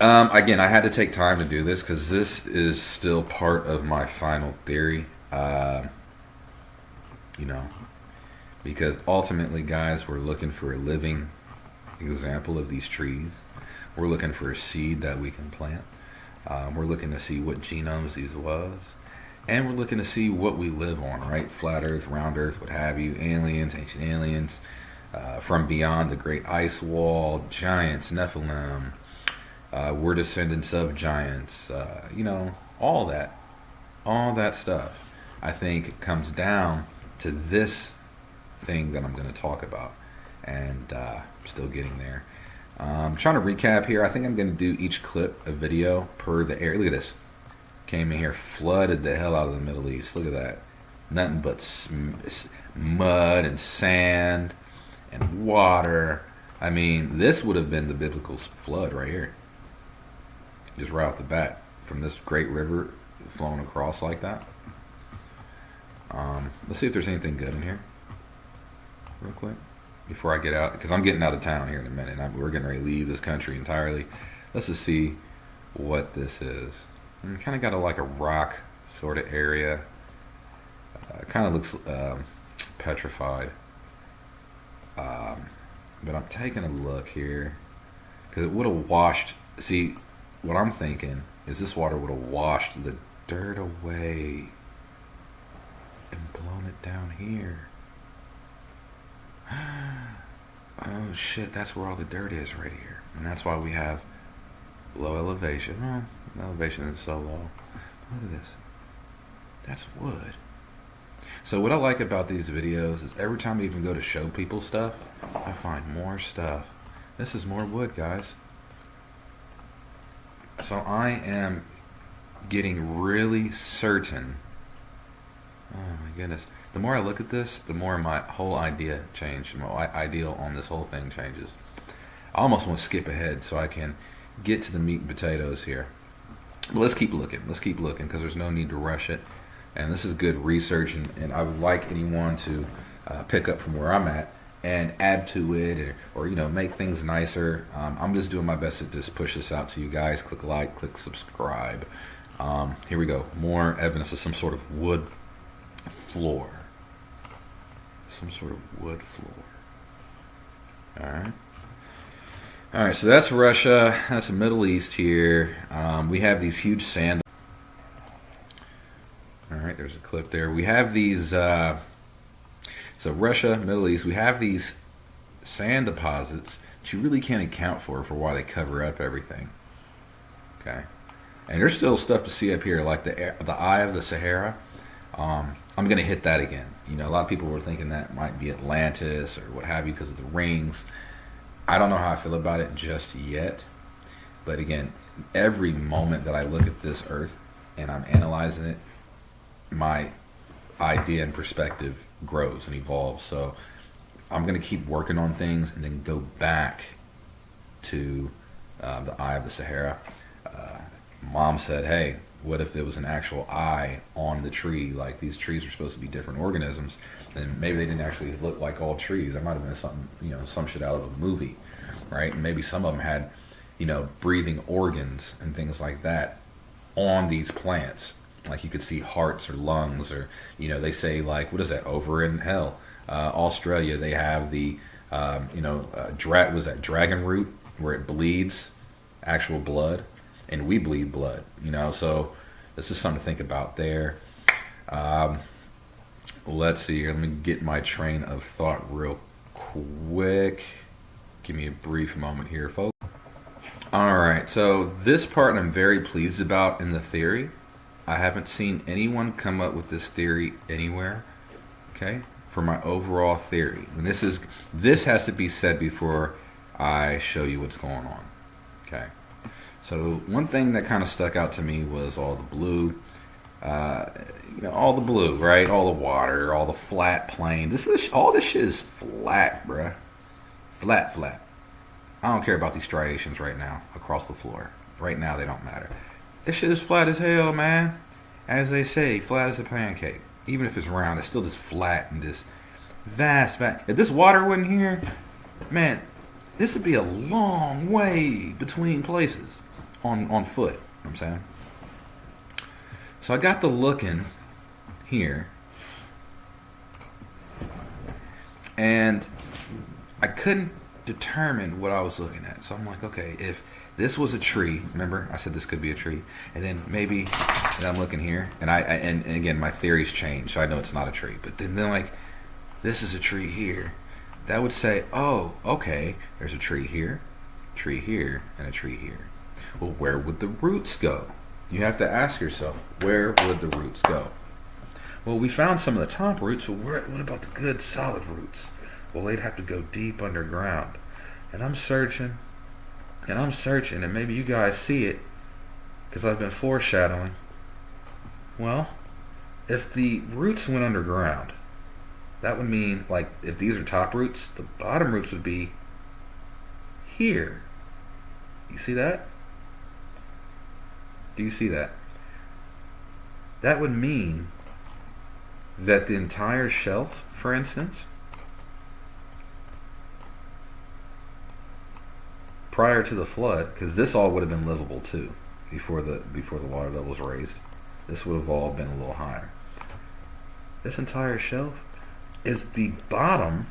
Again, I had to take time to do this because this is still part of my final theory. Because ultimately, guys, we're looking for a living example of these trees. We're looking for a seed that we can plant. We're looking to see what genomes these was. And we're looking to see what we live on, right? Flat Earth, round Earth, what have you, aliens, ancient aliens, from beyond the great ice wall, giants, Nephilim, we're descendants of giants, all that stuff, I think comes down to this thing that I'm going to talk about. And I'm still getting there. I'm trying to recap here. I think I'm going to do each clip a video per the area. Look at this. Came in here, flooded the hell out of the Middle East. Look at that. Nothing but mud and sand and water. I mean, this would have been the biblical flood right here. Just right off the bat. From this great river flowing across like that. Let's see if there's anything good in here. Real quick. Before I get out. Because I'm getting out of town here in a minute. We're getting ready to leave this country entirely. Let's just see what this is. And kind of got like a rock sort of area. Kind of looks petrified. But I'm taking a look here. Because it would have washed. See, what I'm thinking is this water would have washed the dirt away and blown it down here. Oh shit, that's where all the dirt is, right here. And that's why we have low elevation. Well, the elevation is so low. Look at this. That's wood. So what I like about these videos is every time I even go to show people stuff, I find more stuff. This is more wood, guys. So I am getting really certain. Oh my goodness. The more I look at this, the more my whole idea changed. My ideal on this whole thing changes. I almost want to skip ahead so I can get to the meat and potatoes here. But let's keep looking. Let's keep looking because there's no need to rush it. And this is good research, and I would like anyone to pick up from where I'm at and add to it, or make things nicer. I'm just doing my best to just push this out to you guys. Click like, click subscribe. Here we go. More evidence of some sort of wood floor. Some sort of wood floor. Alright. Alright, so that's Russia. That's the Middle East here. We have these huge sand. Alright, there's a clip there. We have these, so Russia, Middle East, we have these sand deposits that you really can't account for why they cover up everything. Okay. And there's still stuff to see up here, like the Eye of the Sahara. I'm going to hit that again. A lot of people were thinking that might be Atlantis or what have you because of the rings. I don't know how I feel about it just yet. But again, every moment that I look at this Earth and I'm analyzing it, my idea and perspective grows and evolves. So I'm going to keep working on things and then go back to the Eye of the Sahara. Mom said, hey, what if there was an actual eye on the tree? Like, these trees are supposed to be different organisms, and maybe they didn't actually look like all trees. That might have been something, some shit out of a movie, right? And maybe some of them had, breathing organs and things like that on these plants. Like, you could see hearts or lungs, or, they say, like, what is that, over in hell, Australia, they have the, was that dragon root, where it bleeds actual blood, and we bleed blood, so this is something to think about there. Let's see here. Let me get my train of thought real quick. Give me a brief moment here, folks. Alright, so this part I'm very pleased about in the theory. I haven't seen anyone come up with this theory anywhere, okay, for my overall theory. And this has to be said before I show you what's going on, okay. So one thing that kind of stuck out to me was all the blue, all the blue, right? All the water, all the flat plain. All this shit is flat, bruh. Flat. I don't care about these striations right now across the floor. Right now, they don't matter. This shit is flat as hell, man. As they say, flat as a pancake. Even if it's round, it's still just flat and this vast. If this water wasn't here, man, this would be a long way between places. On foot, you know what I'm saying? So I got to looking here, and I couldn't determine what I was looking at. So I'm like, okay, if this was a tree, remember I said this could be a tree, and then maybe, and I'm looking here, and and again my theories change, so I know it's not a tree. But then like, this is a tree here. That would say, oh, okay, there's a tree here, and a tree here. Well, where would the roots go? You have to ask yourself, where would the roots go? Well, we found some of the top roots, but what about the good solid roots? Well, they'd have to go deep underground. And I'm searching, and maybe you guys see it, because I've been foreshadowing. Well, if the roots went underground, that would mean, like, if these are top roots, the bottom roots would be here. You see that? Do you see that? That would mean that the entire shelf, for instance, prior to the flood, because this all would have been livable too, before the water level was raised, this would have all been a little higher. This entire shelf is the bottom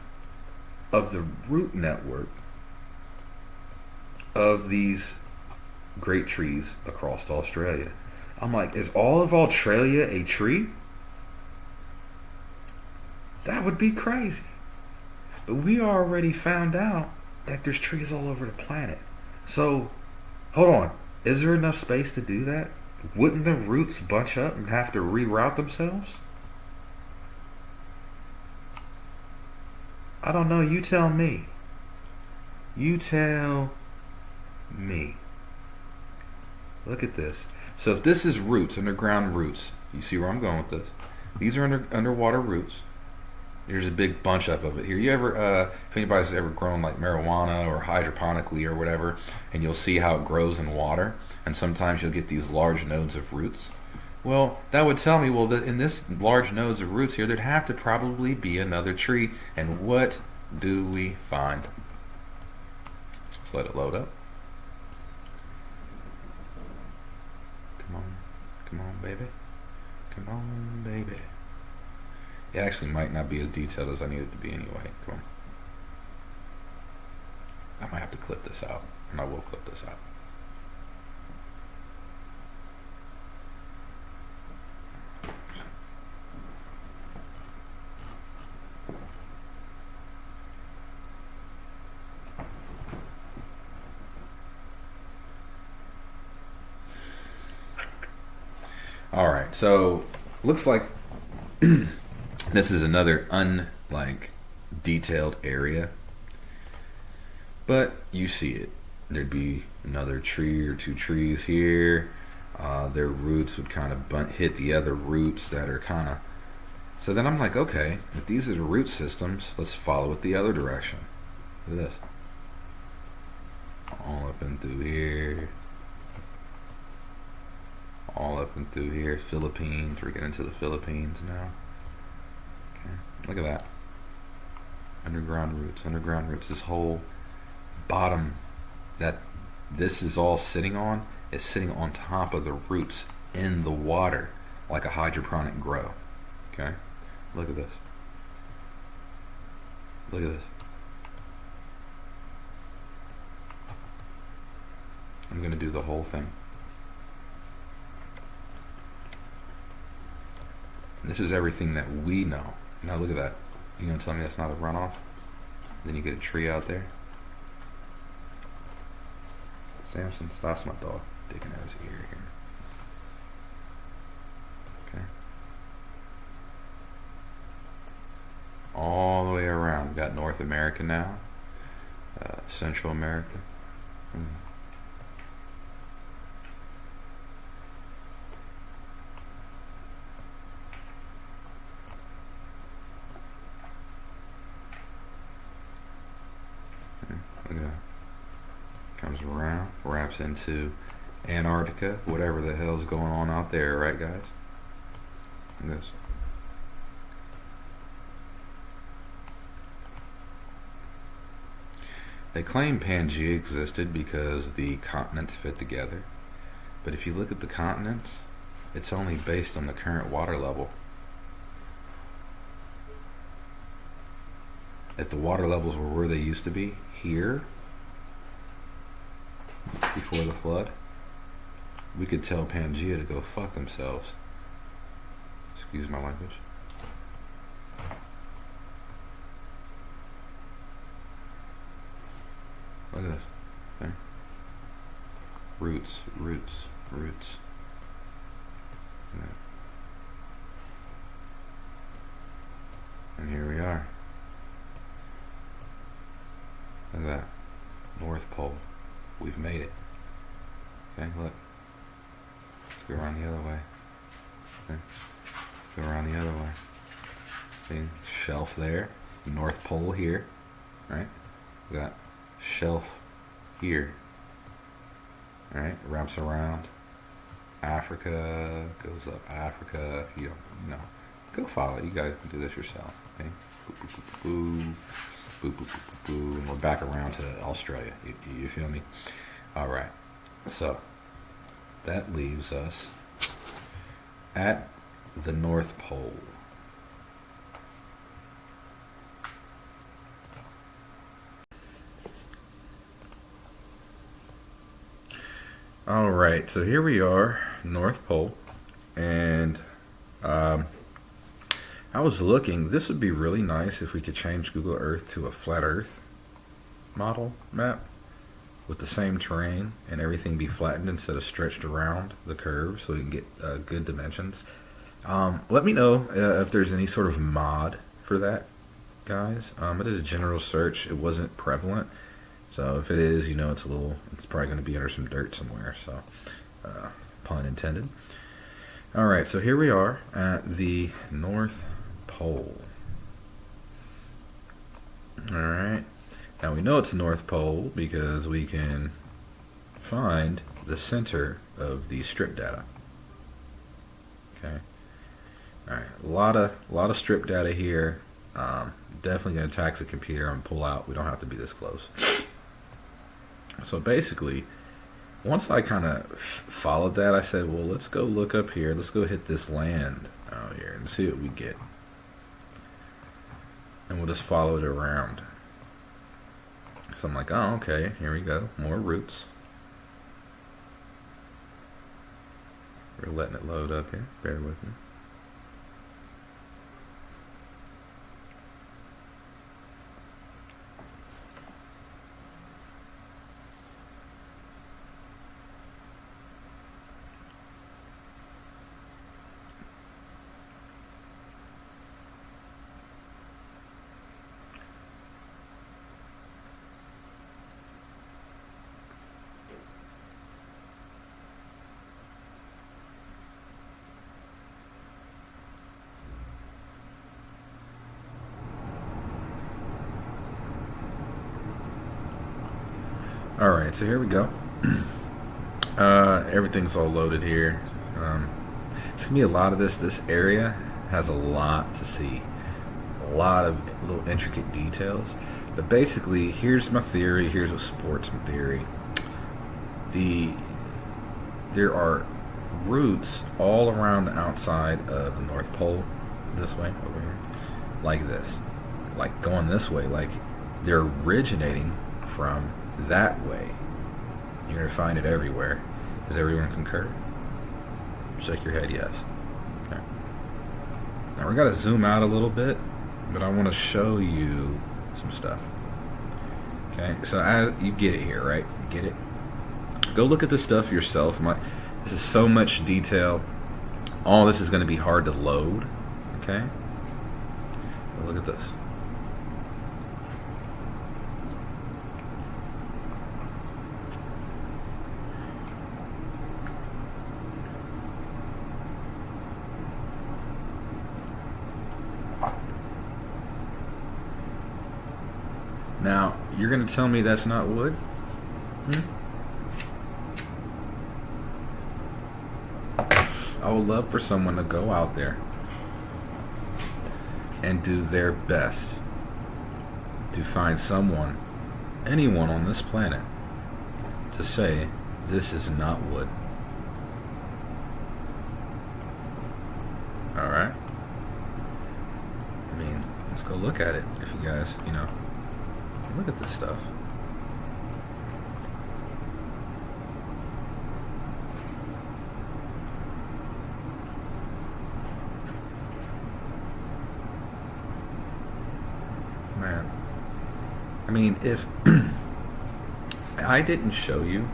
of the root network of these great trees across Australia. I'm like, is all of Australia a tree? That would be crazy. But we already found out that there's trees all over the planet. So, hold on. Is there enough space to do that? Wouldn't the roots bunch up and have to reroute themselves? I don't know. You tell me. You tell me. Look at this. So if this is roots, underground roots, you see where I'm going with this? These are underwater roots. There's a big bunch up of it here. You ever, if anybody's ever grown like marijuana or hydroponically or whatever, and you'll see how it grows in water, and sometimes you'll get these large nodes of roots. Well, that would tell me, well, that in this large nodes of roots here, there'd have to probably be another tree. And what do we find? Let's let it load up. Come on, baby. Come on, baby. It actually might not be as detailed as I need it to be anyway. Come on. I might have to clip this out, and I will clip this out. All right, so looks like this is another detailed area, but you see it. There'd be another tree or two trees here. Their roots would kind of hit the other roots that are kind of. So then I'm like, okay, if these are root systems, let's follow it the other direction. Look at this. All up and through here. All up and through here. Philippines. We're getting to the Philippines now. Okay, look at that. Underground roots. This whole bottom that this is all sitting on is sitting on top of the roots in the water like a hydroponic grow. Okay? Look at this. Look at this. I'm going to do the whole thing. This is everything that we know. Now look at that. You gonna tell me that's not a runoff? Then you get a tree out there. Samson, that's my dog digging at his ear here. Okay. All the way around. We've got North America now. Central America. Look at that. Comes around, wraps into Antarctica, whatever the hell's going on out there, right, guys? Look at this. They claim Pangea existed because the continents fit together. But if you look at the continents, it's only based on the current water level. If the water levels were where they used to be, here, before the flood, we could tell Pangea to go fuck themselves. Excuse my language. Look at this. Okay. Roots. Yeah. And here we are. Look at that. North Pole. We've made it. Okay, look. Let's go around the other way. Okay. Go around the other way. See? Shelf there. North Pole here. Right? We got shelf here. Alright? Wraps around. Africa. Goes up Africa. If you don't, go follow it. You guys can do this yourself. Okay? Boop, boop, boop, boop, boop. Boop, boop, boop, boop, boop, and we're back around to Australia. You feel me? All right. So that leaves us at the North Pole. All right, so here we are, North Pole, and um, I was looking. This would be really nice if we could change Google Earth to a flat Earth model map with the same terrain and everything be flattened instead of stretched around the curve, so we can get good dimensions. Let me know if there's any sort of mod for that, guys. It is a general search. It wasn't prevalent. So if it is, it's probably going to be under some dirt somewhere. So, pun intended. All right, so here we are at the North Pole. All right. Now we know it's the North Pole because we can find the center of the strip data. Okay. All right. A lot of strip data here. Definitely going to tax the computer and pull out. We don't have to be this close. So basically, once I kind of followed that, I said, well, let's go look up here. Let's go hit this land out here and see what we get. And we'll just follow it around. So I'm like, oh, okay, here we go. More roots. We're letting it load up here. Bear with me. Alright, so here we go. Everything's all loaded here. It's going to be a lot of this. This area has a lot to see. A lot of little intricate details. But basically, here's my theory. Here's what supports my theory. There are roots all around the outside of the North Pole. This way, over here. Like this. Like going this way. Like they're originating from that way. You're going to find it everywhere. Does everyone concur? Shake your head, yes. Okay. Now we got to zoom out a little bit, but I want to show you some stuff. Okay, so as you get it here, right? Get it? Go look at this stuff yourself. This is so much detail. All this is going to be hard to load. Okay? Well, look at this. Now, you're going to tell me that's not wood? I would love for someone to go out there and do their best to find someone, anyone on this planet, to say this is not wood. Alright? I mean, let's go look at it if you guys, look at this stuff. Man. I mean, if I didn't show you,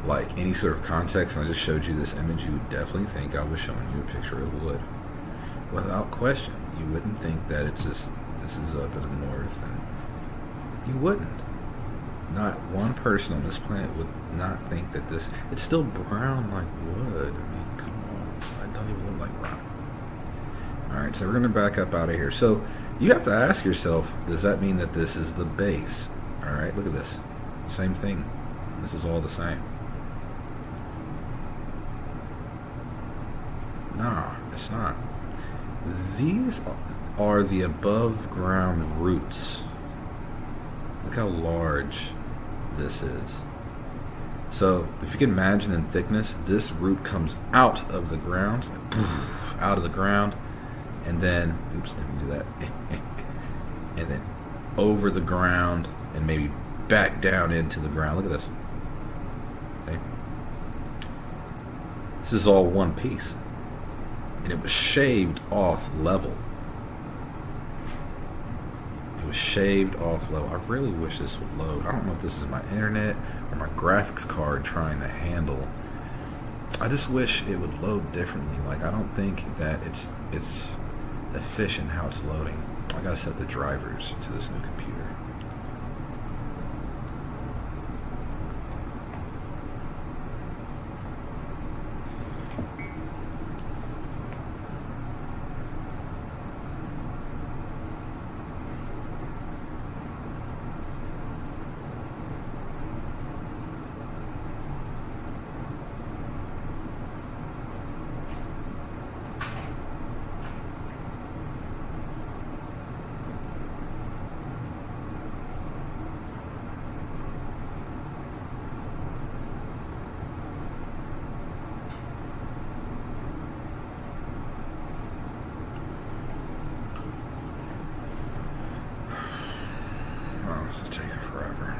like any sort of context and I just showed you this image, you would definitely think I was showing you a picture of wood. Without question. You wouldn't think that it's just, this is up in the north, and you wouldn't. Not one person on this planet would not think that it's still brown like wood. I mean, come on. It don't even look like brown. Alright, so we're going to back up out of here. So, you have to ask yourself, does that mean that this is the base? Alright, look at this. Same thing. This is all the same. No, it's not. These are the above ground roots. Look how large this is. So if you can imagine in thickness, this root comes out of the ground, out of the ground, and then, oops, didn't do that, and then over the ground, and maybe back down into the ground. Look at this. Okay. This is all one piece. And it was shaved off level. It was shaved off level. I really wish this would load. I don't know if this is my internet or my graphics card trying to handle. I just wish it would load differently. Like, I don't think that it's efficient how it's loading. I gotta set the drivers to this new computer. This is taking forever.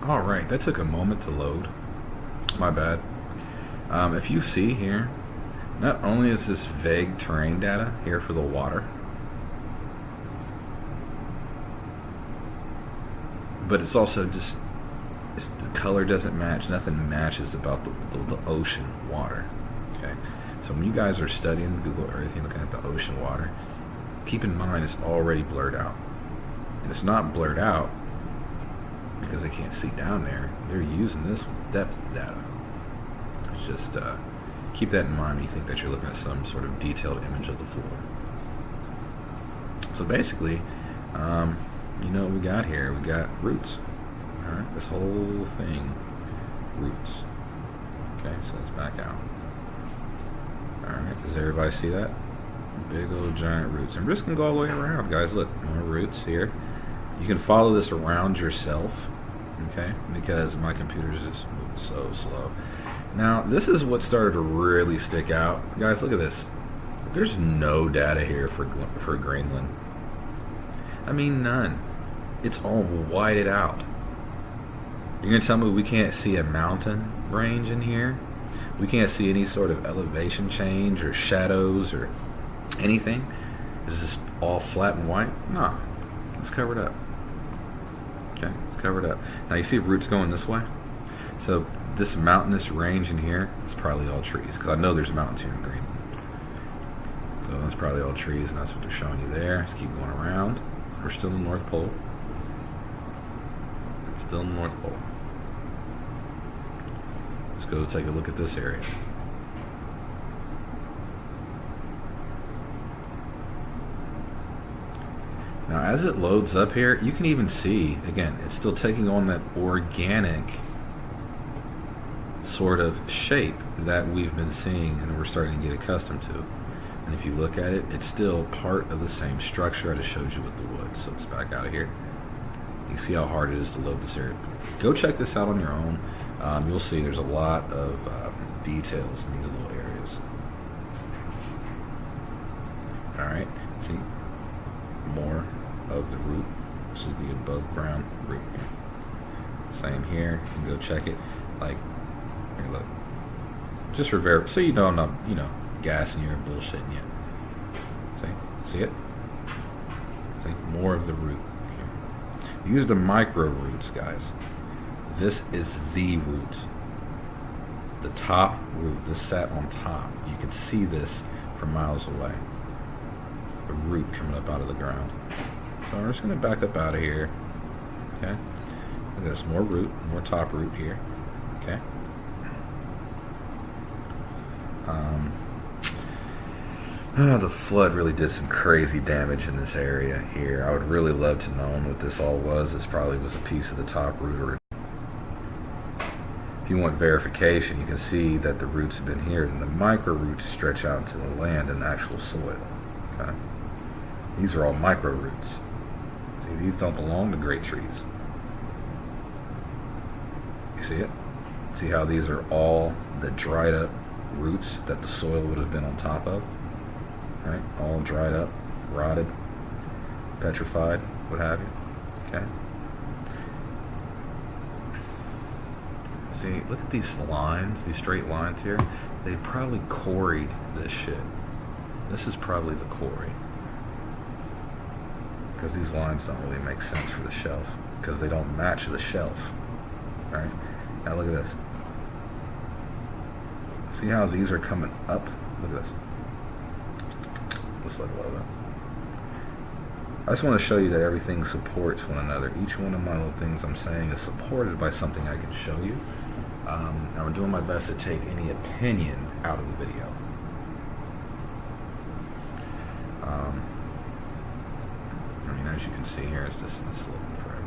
All right, that took a moment to load. My bad. If you see here, not only is this vague terrain data here for the water, but it's also just, the color doesn't match. Nothing matches about the ocean water. Okay, so when you guys are studying Google Earth, you're looking at the ocean water, keep in mind it's already blurred out. And it's not blurred out because they can't see down there. They're using this depth data. Just keep that in mind when you think that you're looking at some sort of detailed image of the floor. So basically, you know what we got here? We got roots. All right, this whole thing, roots. Okay, so let's back out. All right, does everybody see that? Big old giant roots. And we're just gonna go all the way around, guys. Look, more roots here. You can follow this around yourself, okay? Because my computer is just moving so slow. Now, this is what started to really stick out. Guys, look at this. There's no data here for Greenland. I mean, none. It's all whited out. You're going to tell me we can't see a mountain range in here? We can't see any sort of elevation change or shadows or anything? Is this all flat and white? No. It's covered up. Okay, it's covered up. Now, you see roots going this way? So this mountainous range in here is probably all trees, because I know there's mountains here in Greenland. So that's probably all trees, and that's what they're showing you there. Let's keep going around. We're still in the North Pole. Still in the North Pole. Let's go take a look at this area. Now, as it loads up here, you can even see, again, it's still taking on that organic sort of shape that we've been seeing and we're starting to get accustomed to. And if you look at it, it's still part of the same structure I just showed you with the wood. So let's back out of here. You can see how hard it is to load this area. Go check this out on your own. You'll see there's a lot of details in these little areas. Alright, see? More of the root. This is the above ground root here. Same here. You can go check it. Like, here, look. Just for so you know I'm not, gassing you or bullshitting you. See it? See? More of the root here. These are the micro roots, guys. This is the root. The top root. This sat on top. You can see this from miles away. The root coming up out of the ground. So we're just going to back up out of here. Okay. Look at this. More root. More top root here. Okay. The flood really did some crazy damage in this area here. I would really love to know what this all was. This probably was a piece of the top root or If you want verification, you can see that the roots have been here, and the micro roots stretch out into the land and the actual soil. Okay? These are all micro roots. See, these don't belong to great trees. You see it? See how these are all the dried up roots that the soil would have been on top of? Right? All dried up, rotted, petrified, what have you. Okay? See, look at these lines, these straight lines here. They probably quarried this shit. This is probably the quarry. Because these lines don't really make sense for the shelf. Because they don't match the shelf. Right? Now look at this. See how these are coming up? Look at this. Let's look a little bit. I just want to show you that everything supports one another. Each one of my little things I'm saying is supported by something I can show you. I'm doing my best to take any opinion out of the video. I mean, as you can see here, it's looking forever.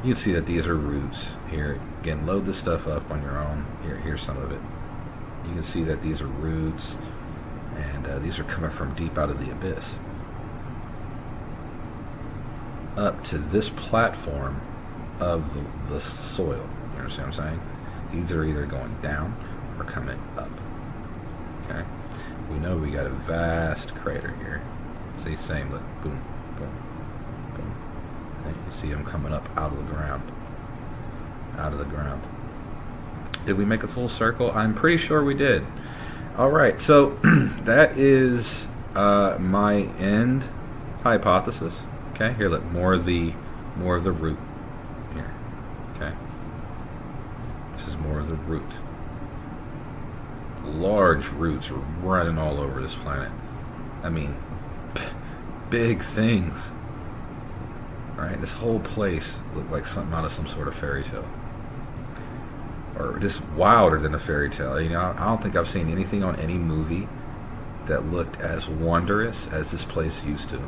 You can see that these are roots here. Again, load this stuff up on your own. Here's some of it. You can see that these are roots, and these are coming from deep out of the abyss up to this platform of the soil. You understand what I'm saying? These are either going down or coming up. Okay? We know we got a vast crater here. See, same, look, boom, boom, boom. And you see them coming up out of the ground. Out of the ground. Did we make a full circle? I'm pretty sure we did. Alright, so that is my end hypothesis. Okay, here look, more of the root here. Okay, this is more of the root. Large roots are running all over this planet. I mean, big things. All right, this whole place looked like something out of some sort of fairy tale, or just wilder than a fairy tale. You know, I don't think I've seen anything on any movie that looked as wondrous as this place used to.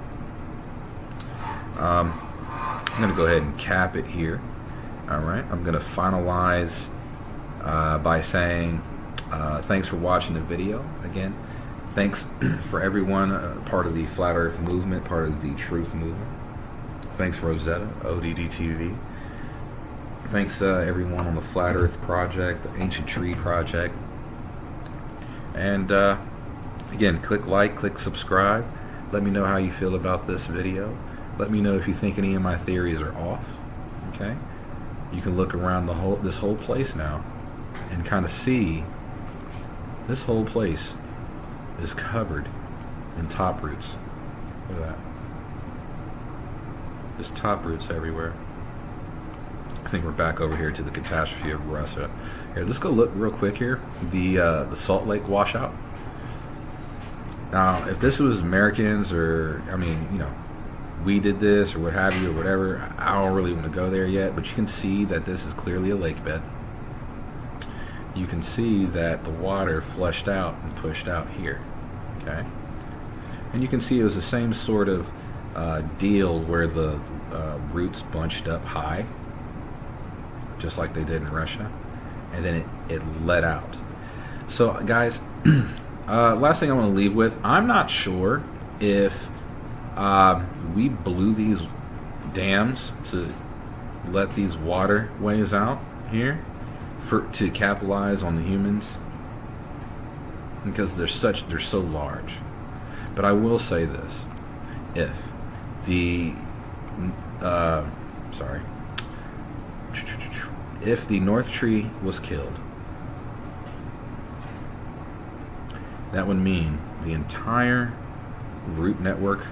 I'm going to go ahead and cap it here. Alright, I'm going to finalize by saying thanks for watching the video. Again, thanks for everyone, part of the Flat Earth movement, part of the Truth movement. Thanks Rosetta, ODD TV. Thanks everyone on the Flat Earth Project, the Ancient Tree Project. And again, click like, click subscribe. Let me know how you feel about this video. Let me know if you think any of my theories are off. Okay, you can look around this whole place now and kind of see this whole place is covered in top roots. Look at that. There's top roots everywhere. I think we're back over here to the catastrophe of Russia. Here, let's go look real quick here. The Salt Lake washout. Now, if this was Americans, or I mean, you know, we did this or what have you or whatever, I don't really want to go there yet, but you can see that this is clearly a lake bed. You can see that the water flushed out and pushed out here. Okay, and you can see it was the same sort of deal where the roots bunched up high, just like they did in Russia, and then it let out. So guys, last thing I want to leave with, I'm not sure if we blew these dams to let these waterways out here to capitalize on the humans, because they're so large. But I will say this: if the if the North Tree was killed, that would mean the entire root network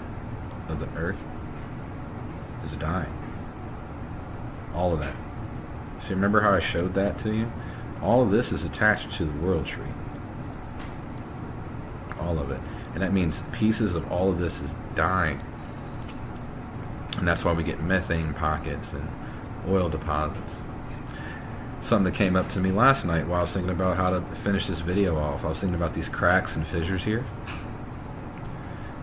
of the earth is dying. All of that. See, remember how I showed that to you? All of this is attached to the world tree. All of it. And that means pieces of all of this is dying. And that's why we get methane pockets and oil deposits. Something that came up to me last night while I was thinking about how to finish this video off. I was thinking about these cracks and fissures here.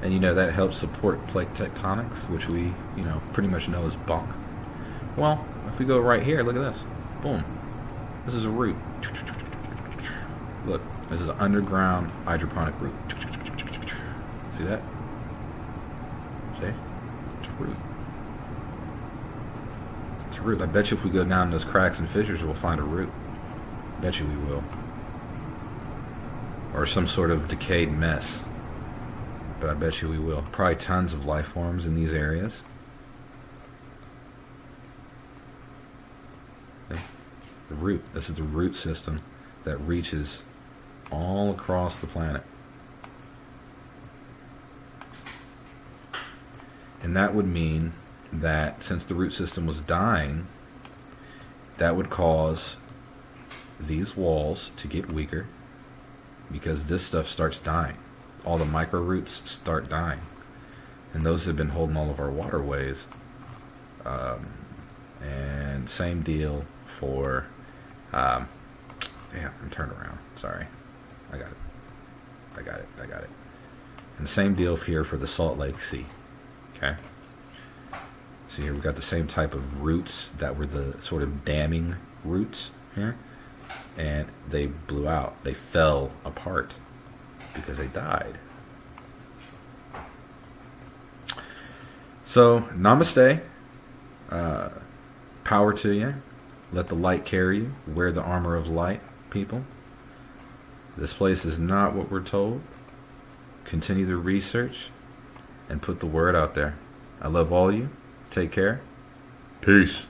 And you know, that helps support plate tectonics, which we, you know, pretty much know is bunk. Well, if we go right here, look at this. Boom. This is a root. Look, this is an underground hydroponic root. See that? See? It's a root. It's a root. I bet you if we go down those cracks and fissures, we'll find a root. Bet you we will. Or some sort of decayed mess. But I bet you we will. Probably tons of life forms in these areas. Okay. The root. This is the root system that reaches all across the planet. And that would mean that since the root system was dying, that would cause these walls to get weaker because this stuff starts dying. All the micro roots start dying. And those have been holding all of our waterways. And same deal for... damn, I'm turned around. Sorry. I got it. And same deal here for the Salt Lake Sea. Okay? So here we've got the same type of roots that were the sort of damming roots here. And they blew out. They fell apart because they died. So, namaste. Power to you. Let the light carry you. Wear the armor of light, people. This place is not what we're told. Continue the research and put the word out there. I love all of you. Take care. Peace.